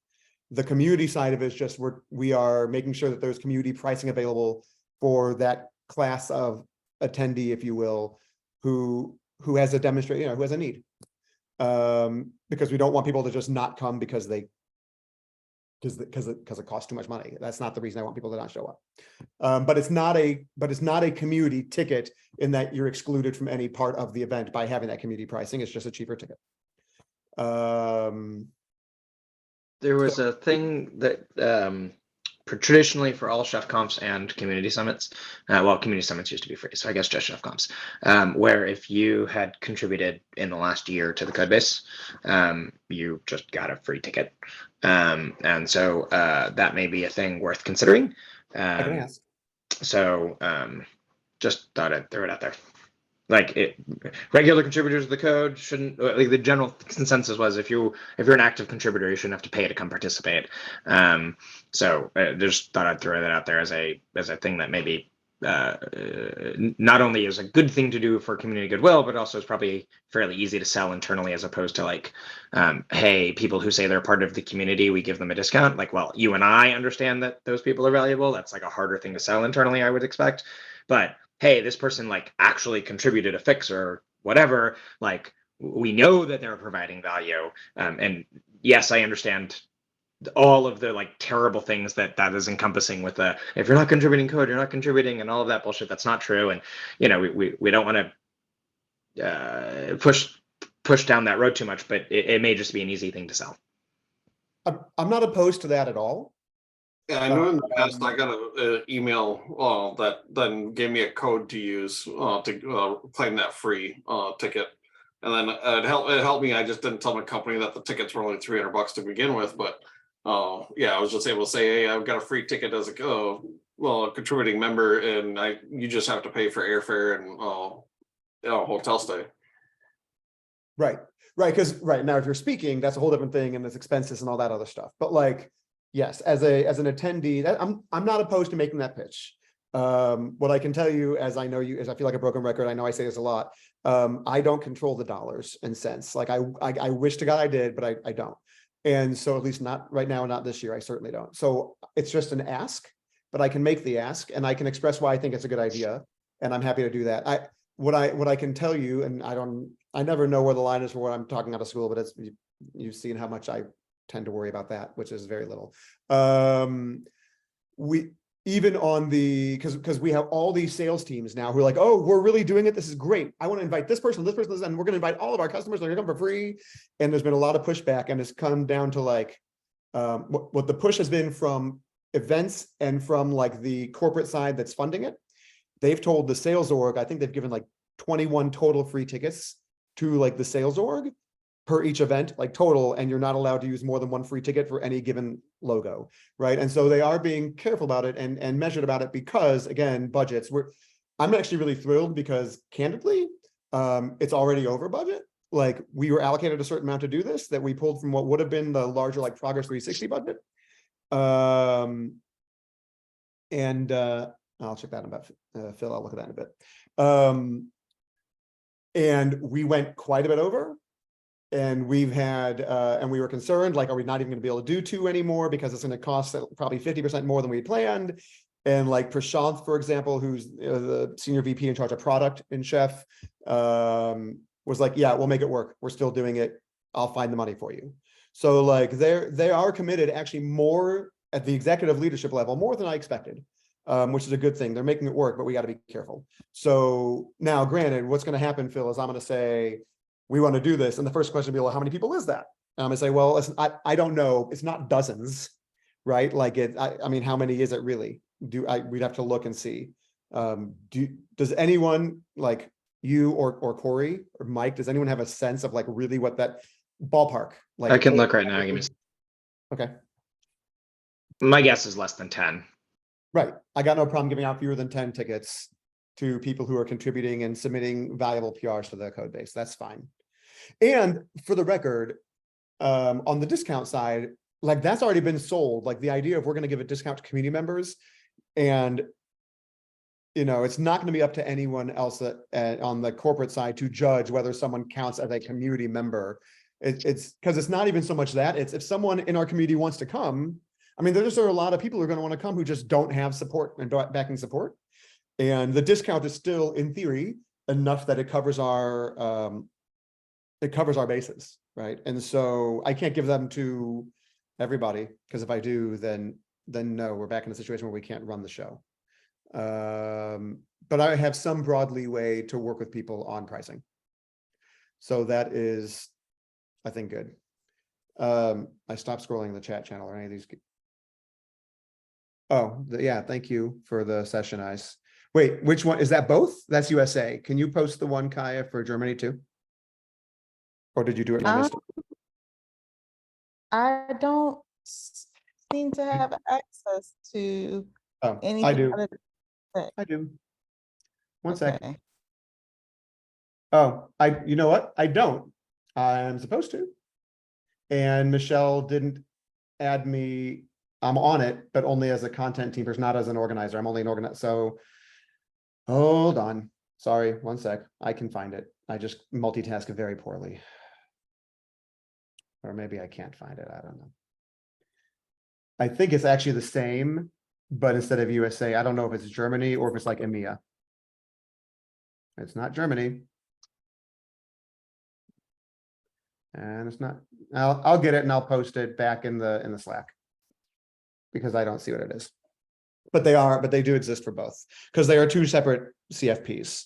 The community side of it is just we are making sure that there's community pricing available for that class of attendee, if you will, who has a demonstration, who has a need. Because we don't want people to just not come because it costs too much money. That's not the reason I want people to not show up. But it's not a community ticket in that you're excluded from any part of the event by having that community pricing. It's just a cheaper ticket. There was a thing that traditionally for all chef comps and community summits, well, community summits used to be free, so I guess just chef comps, where if you had contributed in the last year to the code base, you just got a free ticket. And so that may be a thing worth considering. I can ask. So just thought I'd throw it out there. Like regular contributors of the code shouldn't. Like the general consensus was, if you're an active contributor, you shouldn't have to pay to come participate. So just thought I'd throw that out there as a thing that maybe not only is a good thing to do for community goodwill, but also is probably fairly easy to sell internally, as opposed to like, hey, people who say they're part of the community, we give them a discount. Like, well, you and I understand that those people are valuable. That's like a harder thing to sell internally, I would expect. But hey, this person like actually contributed a fix or whatever, like we know that they're providing value. And yes, I understand all of the like terrible things that is encompassing with if you're not contributing code, you're not contributing, and all of that bullshit. That's not true. And we don't want to push down that road too much, but it may just be an easy thing to sell. I'm not opposed to that at all. Yeah, I know in the past I got an email that then gave me a code to use to claim that free ticket, and then it helped me. I just didn't tell my company that the tickets were only $300 to begin with, but yeah, I was just able to say, hey, I've got a free ticket as a contributing member, and you just have to pay for airfare and hotel stay. Right, because right now, if you're speaking, that's a whole different thing, and there's expenses and all that other stuff. But like, yes, as an attendee, I'm not opposed to making that pitch. What I can tell you, as I know you, as I feel like a broken record, I know I say this a lot. I don't control the dollars and cents. Like I wish to God I did, but I don't. And so at least not right now, not this year, I certainly don't. So it's just an ask, but I can make the ask and I can express why I think it's a good idea. And I'm happy to do that. What I can tell you, and I never know where the line is for what I'm talking out of school, but you've seen how much I tend to worry about that, which is very little. We even on because we have all these sales teams now who are like, oh, we're really doing it. This is great. I want to invite this person, and we're going to invite all of our customers. They're going to come for free. And there's been a lot of pushback, and it's come down to like what the push has been from events and from like the corporate side that's funding it. They've told the sales org, I think they've given like 21 total free tickets to like the sales org per each event, like total, and you're not allowed to use more than one free ticket for any given logo, right? And so they are being careful about it and measured about it because, again, budgets. I'm actually really thrilled because, candidly, it's already over budget. Like we were allocated a certain amount to do this that we pulled from what would have been the larger like Progress 360 budget. And I'll check that about Phil. I'll look at that in a bit. And we went quite a bit over. And we've had, and we were concerned, like, are we not even going to be able to do 2 anymore because it's going to cost probably 50% more than we planned? And like Prashanth, for example, who's the senior VP in charge of product in Chef, was like, yeah, we'll make it work. We're still doing it. I'll find the money for you. So like they are committed actually more at the executive leadership level, more than I expected, which is a good thing. They're making it work, but we got to be careful. So now, granted, what's going to happen, Phil, is I'm going to say, we want to do this. And the first question will be, well, how many people is that? I'm gonna say, well, listen, I don't know. It's not dozens, right? Like I mean, how many is it really? We'd have to look and see. Does anyone, like you or Corey or Mike, does anyone have a sense of like really what that ballpark? Like I can look right now. Give me. Okay. My guess is less than 10. Right. I got no problem giving out fewer than 10 tickets to people who are contributing and submitting valuable PRs to the code base. That's fine. And for the record, on the discount side, like that's already been sold. Like the idea of we're going to give a discount to community members, and it's not going to be up to anyone else on the corporate side to judge whether someone counts as a community member. It's because it's not even so much that it's if someone in our community wants to come. I mean, there's a lot of people who are going to want to come who just don't have support and backing support. And the discount is still, in theory, enough that it covers our bases, right? And so I can't give them to everybody because if I do, then no, we're back in a situation where we can't run the show. But I have some broad leeway to work with people on pricing, so that is, I think, good. I stopped scrolling the chat channel or any of these. Oh, yeah, thank you for the session eyes. Wait, which one, is that both? That's USA. Can you post the one, Kaya, for Germany too? Or did you do it and I missed it? I don't seem to have access to Oh, anything. I do. other than- I do. One sec. Okay. Oh, you know what? I don't. I'm supposed to. And Michelle didn't add me. I'm on it, but only as a content team person, not as an organizer. I'm only an organizer. So hold on. Sorry, one sec. I can find it. I just multitask very poorly. Or maybe I can't find it. I don't know. I think it's actually the same, but instead of USA, I don't know if it's Germany or if it's like EMEA. It's not Germany. And it's not, I'll get it and I'll post it back in the Slack. Because I don't see what it is. But they do exist for both, because they are two separate CFPs.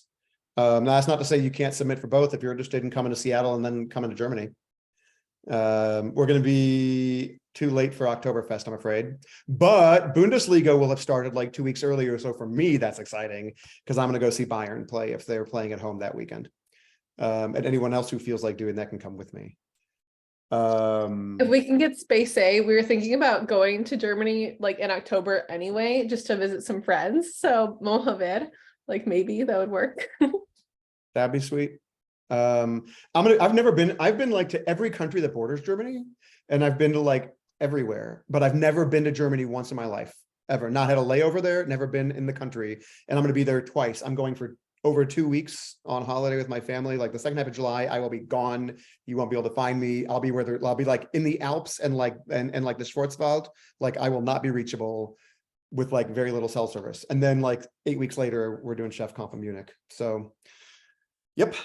Now that's not to say you can't submit for both if you're interested in coming to Seattle and then coming to Germany. We're going to be too late for Oktoberfest, I'm afraid. But Bundesliga will have started like 2 weeks earlier. So for me, that's exciting because I'm going to go see Bayern play if they're playing at home that weekend. And anyone else who feels like doing that can come with me. If we can get space A, we were thinking about going to Germany like in October anyway, just to visit some friends. So Mohammed, like maybe that would work. That'd be sweet. I've been like to every country that borders Germany, and I've been to like everywhere, but I've never been to Germany once in my life, ever. Not had a layover there, never been in the country, and I'm going to be there twice. I'm going for over 2 weeks on holiday with my family. Like the second half of July, I will be gone. You won't be able to find me. I'll be I'll be like in the Alps and like the Schwarzwald. Like I will not be reachable with like very little cell service. And then like 8 weeks later, we're doing Chef Conf in Munich. So, yep.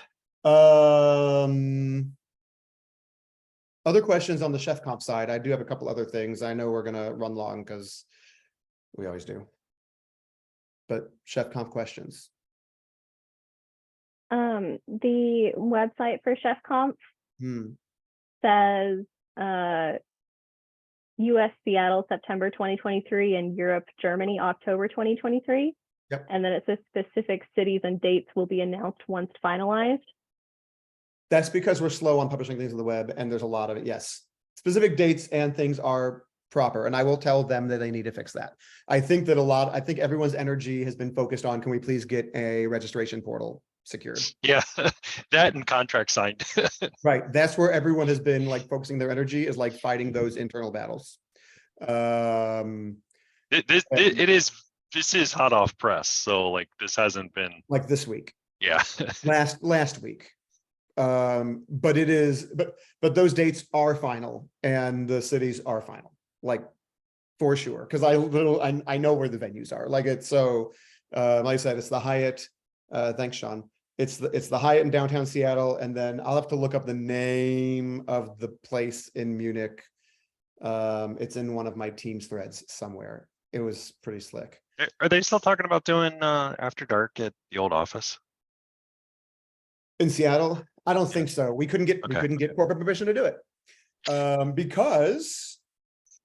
Other questions on the Chef Conf side? I do have a couple other things. I know we're gonna run long because we always do. But Chef Conf questions. The website for Chef Conf says US Seattle September 2023 and Europe Germany October 2023. Yep. And then it says specific cities and dates will be announced once finalized. That's because we're slow on publishing things on the web, and there's a lot of it. Yes, specific dates and things are proper, and I will tell them that they need to fix that. I think everyone's energy has been focused on, can we please get a registration portal secured? Yeah, that and contract signed. Right, that's where everyone has been like focusing their energy, is like fighting those internal battles. This is hot off press, so like this hasn't been like this week. Yeah. last week. But it is, but those dates are final and the cities are final, like for sure. Cause I know where the venues are. Like it's so, like I said, it's the Hyatt. Thanks, Sean. It's the Hyatt in downtown Seattle. And then I'll have to look up the name of the place in Munich. It's in one of my team's threads somewhere. It was pretty slick. Are they still talking about doing after dark at the old office? In Seattle? I don't think so. We couldn't get corporate permission to do it. Because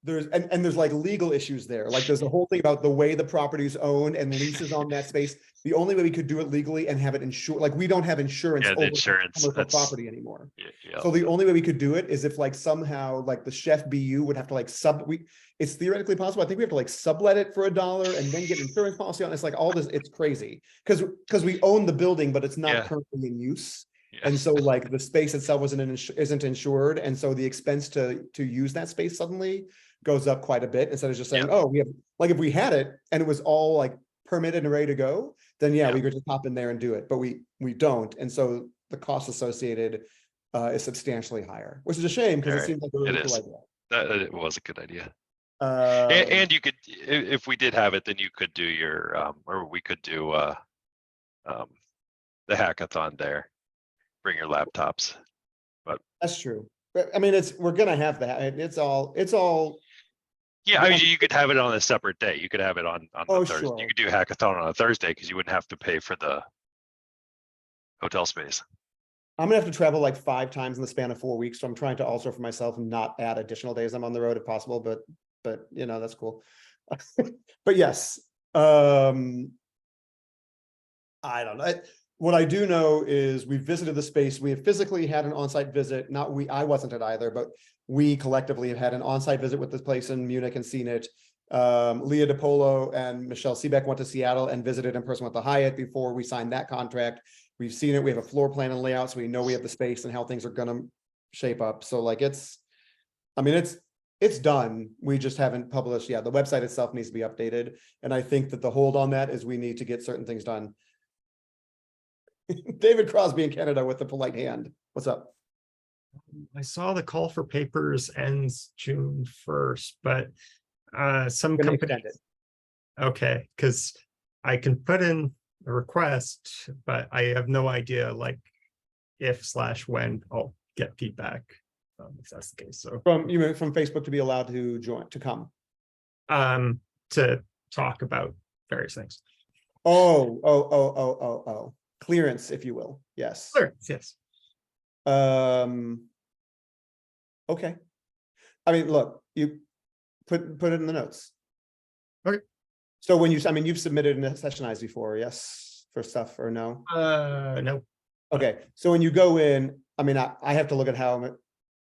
there's like legal issues there. Like there's a whole thing about the way the property is owned and leases on that space. The only way we could do it legally and have it insured, like we don't have insurance over commercial property anymore. Yeah. So the only way we could do it is if like somehow like the Chef BU would have to like it's theoretically possible. I think we have to like sublet it for $1 and then get insurance policy on it. It's like all this, it's crazy. Because we own the building, but it's not currently in use. Yeah. And so like the space itself isn't insured. And so the expense to use that space suddenly goes up quite a bit, instead of just saying, oh, we have, like if we had it and it was all like permitted and ready to go, then we could just hop in there and do it, but we don't. And so the cost associated is substantially higher, which is a shame because it seems like a really cool idea. It was a good idea. And you could, if we did have it, then you could do your or we could do the hackathon there. Bring your laptops. But that's true. I mean, we're gonna have that. It's all. Yeah, I mean, you could have it on a separate day. You could have it on the Thursday. Sure. You could do hackathon on a Thursday because you wouldn't have to pay for the hotel space. I'm gonna have to travel like 5 times in the span of 4 weeks, so I'm trying to also for myself not add additional days I'm on the road if possible. But you know, that's cool. But But yes, I don't know. What I do know is we visited the space. We have physically had an on-site visit. Not we, I wasn't at either, but we collectively have had an on-site visit with this place in Munich and seen it. Leah DiPolo and Michelle Seebeck went to Seattle and visited in person with the Hyatt before we signed that contract. We've seen it. We have a floor plan and layout, so we know we have the space and how things are gonna shape up. So like it's done. We just haven't published. Yeah, the website itself needs to be updated. And I think that the hold on that is we need to get certain things done. David Crosby in Canada with the polite hand. What's up? I saw the call for papers ends June 1st, but some Gonna companies. extend it. Okay, because I can put in a request, but I have no idea like if/when I'll get feedback. If that's the case. So From you mean from Facebook to be allowed to join to come. to talk about various things. Oh. Clearance, if you will. Yes. Sure, yes. Okay. I mean, look, you put it in the notes. Okay. So when you, I mean, you've submitted in Sessionize before, yes, for stuff or no? No. Okay, so when you go in, I mean, I have to look at how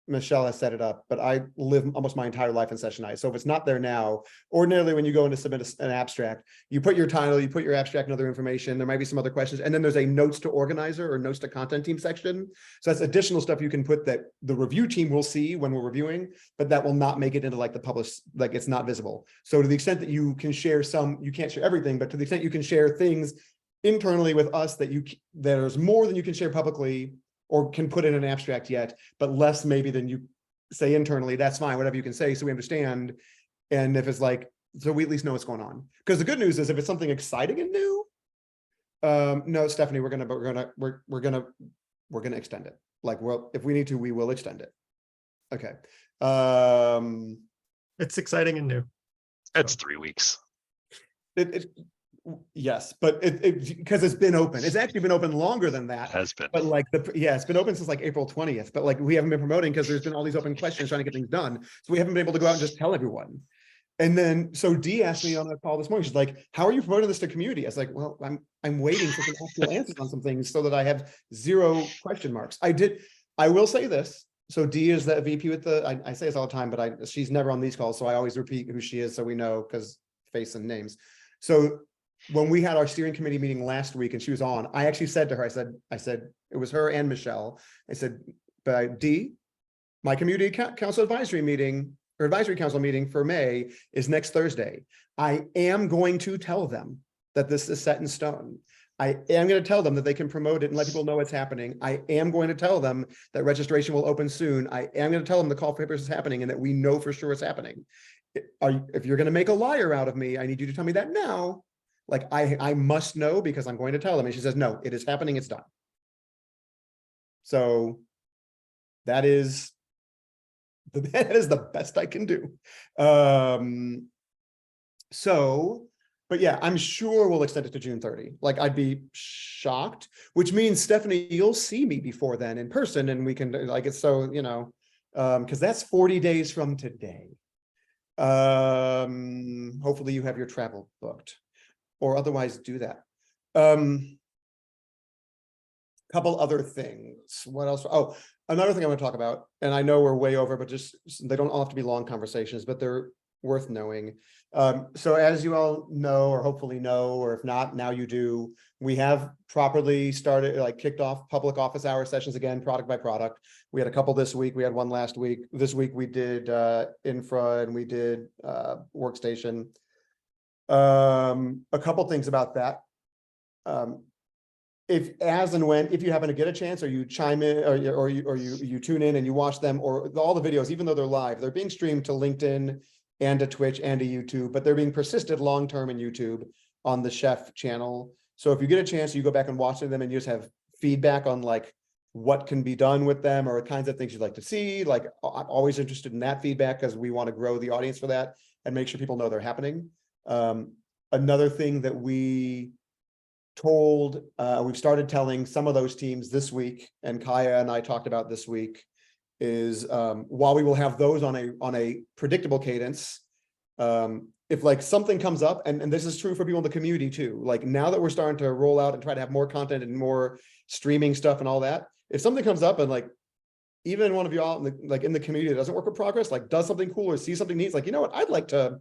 Michelle has set it up, but I live almost my entire life in Sessionize. So if it's not there now, ordinarily when you go in to submit an abstract, you put your title, you put your abstract and other information, there might be some other questions, and then there's a notes to organizer or notes to content team section. So that's additional stuff you can put that the review team will see when we're reviewing, but that will not make it into like the published, like it's not visible. So to the extent that you can share some, you can't share everything, but to the extent you can share things internally with us that there's more than you can share publicly or can put in an abstract yet, but less maybe than you say internally, that's fine, whatever you can say, so we understand. And if it's like, so we at least know what's going on. Because the good news is if it's something exciting and new, no, Stephanie, we're gonna extend it. Like, well, if we need to, we will extend it. Okay. It's exciting and new. It's 3 weeks. Yes, but it because it's been open. It's actually been open longer than that. Has been. But like it's been open since like April 20th. But like we haven't been promoting because there's been all these open questions trying to get things done. So we haven't been able to go out and just tell everyone. And then so Dee asked me on a call this morning. She's like, "How are you promoting this to community?" I was like, "Well, I'm waiting for some actual answers on some things so that I have 0 question marks." I will say this. So Dee is the VP with the. I say this all the time, but she's never on these calls, so I always repeat who she is so we know because face and names. So when we had our steering committee meeting last week and she was on, I actually said to her, I said, it was her and Michelle. I said, but Dee, my community council advisory meeting or advisory council meeting for May is next Thursday. I am going to tell them that this is set in stone. I am going to tell them that they can promote it and let people know what's happening. I am going to tell them that registration will open soon. I am going to tell them the call for papers is happening and that we know for sure it's happening. If you're going to make a liar out of me, I need you to tell me that now. Like I must know because I'm going to tell them. And she says, no, it is happening. It's done. So that is the best I can do. But yeah, I'm sure we'll extend it to June 30. Like I'd be shocked, which means Stephanie, you'll see me before then in person and we can like it's so, you know, because that's 40 days from today. Hopefully you have your travel booked. Or otherwise do that. Couple other things. What else? Oh, another thing I want to talk about, and I know we're way over, but just they don't all have to be long conversations, but they're worth knowing. So as you all know, or hopefully know, or if not, now you do, we have properly started, like kicked off public office hour sessions again, product by product. We had a couple this week. We had one last week. This week we did infra and we did workstation. A couple things about that. If you happen to get a chance or you chime in or you tune in and you watch them or all the videos, even though they're live, they're being streamed to LinkedIn and to Twitch and to YouTube, but they're being persisted long-term in YouTube on the Chef channel. So if you get a chance, you go back and watch them and you just have feedback on like what can be done with them or kinds of things you'd like to see. Like I'm always interested in that feedback because we want to grow the audience for that and make sure people know they're happening. Another thing that we told, we've started telling some of those teams this week, and Kaya and I talked about this week, is while we will have those on a predictable cadence, if like something comes up, and this is true for people in the community too, like now that we're starting to roll out and try to have more content and more streaming stuff and all that, if something comes up and like even one of y'all in the, like in the community that doesn't work with Progress, like does something cool or sees something neat, it's like, you know what, I'd like to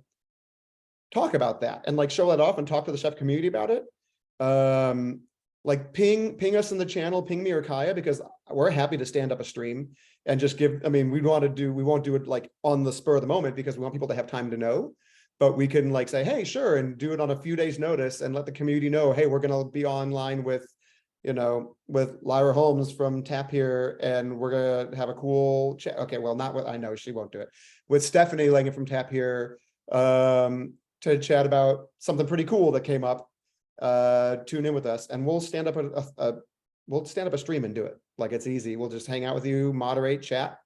talk about that and like show that off and talk to the chef community about it. Like ping us in the channel, ping me or Kaya, because we're happy to stand up a stream and just give, I mean, we won't do it like on the spur of the moment because we want people to have time to know, but we can like say, hey, sure, and do it on a few days notice and let the community know, hey, we're going to be online with, you know, with Lyra Holmes from Tap Here, and we're going to have a cool chat. Okay, well, not with, I know she won't do it, with Stephanie Langen from Tap Here, to chat about something pretty cool that came up. Tune in with us and we'll stand up a stream and do it. Like it's easy. We'll just hang out with you, moderate, chat.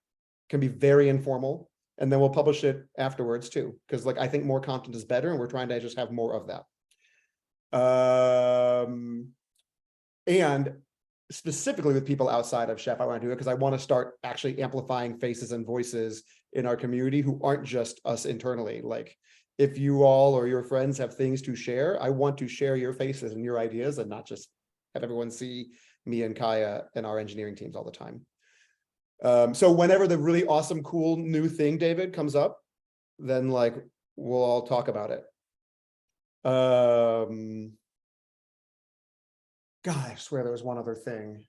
Can be very informal, and then we'll publish it afterwards too. Because like I think more content is better, and we're trying to just have more of that. And specifically with people outside of Chef, I want to do it because I want to start actually amplifying faces and voices in our community who aren't just us internally. Like if you all or your friends have things to share, I want to share your faces and your ideas and not just have everyone see me and Kaya and our engineering teams all the time. So whenever the really awesome, cool new thing, David, comes up, then like we'll all talk about it. God, I swear there was one other thing.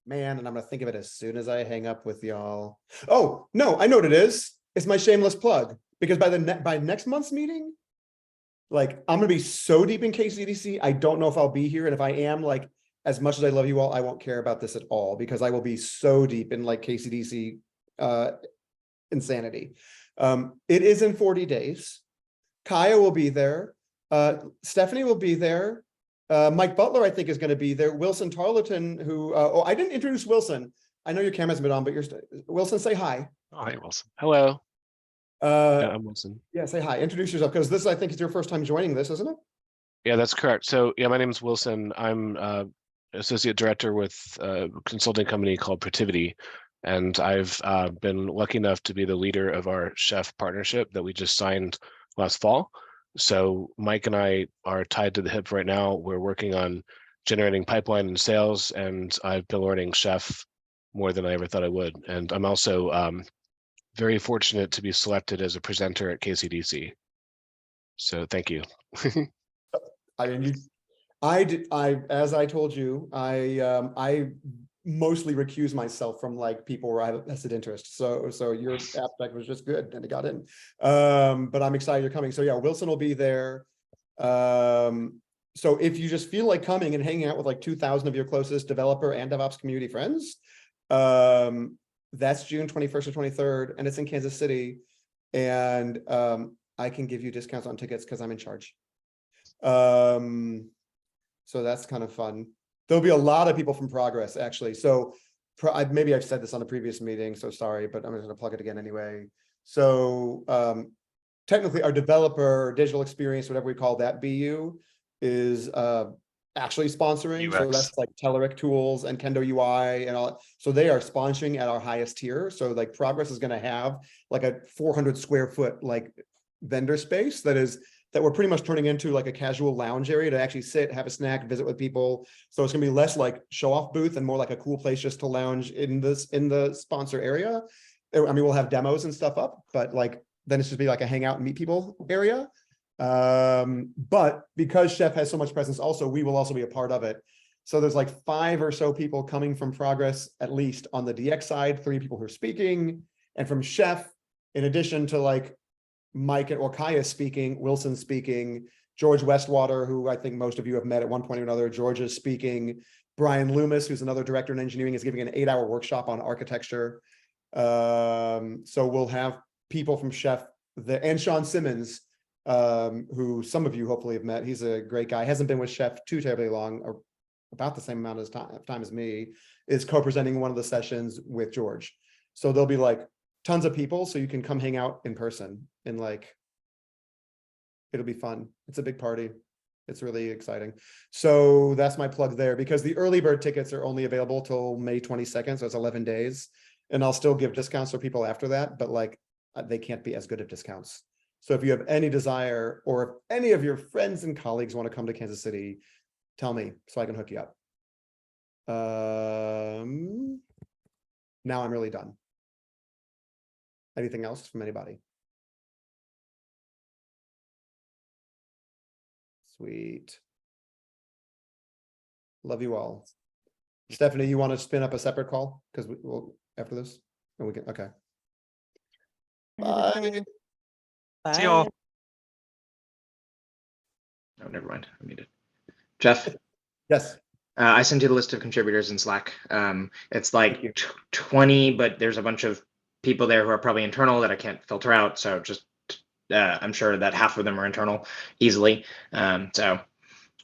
Man, and I'm gonna think of it as soon as I hang up with y'all. Oh, no, I know what it is. It's my shameless plug, because by next month's meeting, like I'm gonna be so deep in KCDC, I don't know if I'll be here. And if I am, like, as much as I love you all, I won't care about this at all because I will be so deep in like KCDC insanity. It is in 40 days. Kaya will be there. Stephanie will be there. Mike Butler, I think, is going to be there. Wilson Tarleton, who, oh, I didn't introduce Wilson. I know your camera's been on, but Wilson, say hi. Oh, hey, Wilson. Hello. Yeah, I'm Wilson. Yeah, say hi. Introduce yourself, because this, I think, is your first time joining this, isn't it? Yeah, that's correct. So yeah, my name is Wilson. I'm associate director with a consulting company called Protivity, and I've been lucky enough to be the leader of our chef partnership that we just signed last fall. So Mike and I are tied to the hip right now. We're working on generating pipeline and sales, and I've been learning chef more than I ever thought I would. And I'm also very fortunate to be selected as a presenter at KCDC. So thank you. I mean, as I told you, I mostly recuse myself from like people where I have a vested interest. So your aspect was just good and it got in. But I'm excited you're coming. So yeah, Wilson will be there. So if you just feel like coming and hanging out with like 2,000 of your closest developer and DevOps community friends, that's June 21st or 23rd, and it's in Kansas City. And I can give you discounts on tickets because I'm in charge. So that's kind of fun. There'll be a lot of people from Progress, actually. So maybe I've said this on a previous meeting, so sorry, but I'm going to plug it again anyway. So technically our developer digital experience, whatever we call that BU, is actually sponsoring. UX. So that's like Telerik Tools and Kendo UI and all. So they are sponsoring at our highest tier. So like Progress is going to have like a 400 square foot like vendor space that we're pretty much turning into like a casual lounge area to actually sit, have a snack, visit with people. So it's gonna be less like show off booth and more like a cool place just to lounge in the sponsor area. I mean, we'll have demos and stuff up, but like, then it's just be like a hangout and meet people area. But because Chef has so much presence also, we will also be a part of it. So there's like 5 or so people coming from Progress, at least on the DX side, 3 people who are speaking, and from Chef, in addition to like Mike or Kaya speaking, Wilson speaking, George Westwater, who I think most of you have met at one point or another, George is speaking, Brian Loomis, who's another director in engineering, is giving an 8-hour workshop on architecture. So we'll have people from Chef and Sean Simmons, who some of you hopefully have met. He's a great guy, hasn't been with Chef too terribly long, or about the same amount of time as me, is co-presenting one of the sessions with George. So there'll be like tons of people, so you can come hang out in person, and like it'll be fun. It's a big party. It's really exciting. So that's my plug there, because the early bird tickets are only available till May 22nd, so it's 11 days, and I'll still give discounts for people after that. But like, they can't be as good at discounts. So if you have any desire, or if any of your friends and colleagues want to come to Kansas City, tell me so I can hook you up. Now I'm really done. Anything else from anybody? Sweet. Love you all. Stephanie, you want to spin up a separate call? Because we will after this? And we can, okay. Bye. See y'all. Oh, never mind. I need it. Jeff, Yes. I sent you the list of contributors in Slack. It's like 20, but there's a bunch of people there who are probably internal that I can't filter out. So just, I'm sure that half of them are internal easily. But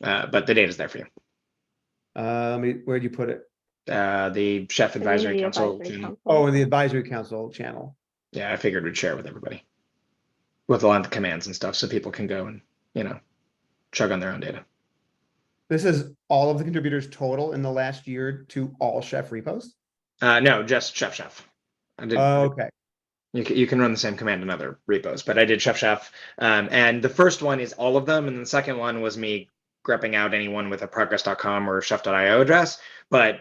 the data's there for you. Where'd you put it? The Chef Advisory the Council. advisory channel. council. Oh, in the advisory council channel. Yeah, I figured we'd share with everybody with a lot of the commands and stuff so people can go and, chug on their own data. This is all of the contributors total in the last year to all Chef repos? No, just Chef. I did. Okay. You can run the same command in other repos, but I did Chef. And the first one is all of them. And the second one was me grepping out anyone with a progress.com or chef.io address. But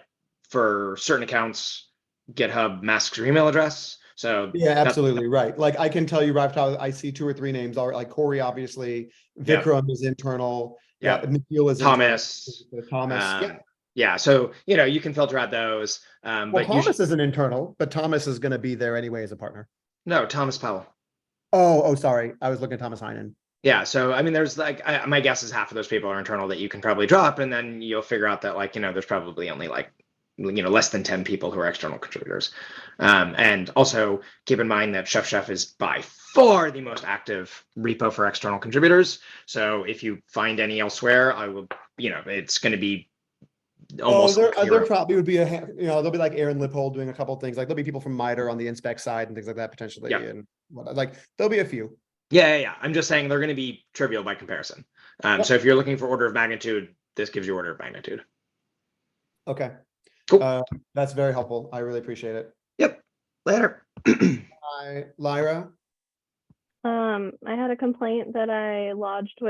for certain accounts, GitHub masks your email address. So Yeah, absolutely right. Like I can tell you right now, I see 2 or 3 names already, like Corey, obviously, Vikram is internal. Yeah. Nikhil is Thomas. Thomas. Yeah. So, you can filter out those. Well, But Thomas is an internal, but Thomas is going to be there anyway as a partner. No, Thomas Powell. Oh, sorry. I was looking at Thomas Heinen. Yeah, so I mean, there's like my guess is half of those people are internal that you can probably drop, and then you'll figure out that there's probably only less than 10 people who are external contributors. And also keep in mind that Chef is by far the most active repo for external contributors. So if you find any elsewhere, I will, it's going to be almost. There probably would be there'll be like Aaron Lippold doing a couple of things. Like there'll be people from MITRE on the inspect side and things like that potentially. Yeah. And there'll be a few. Yeah. I'm just saying they're going to be trivial by comparison. So if you're looking for order of magnitude, this gives you order of magnitude. Okay. Cool. That's very helpful. I really appreciate it. Yep. Later. Hi, Lyra. I had a complaint that I lodged with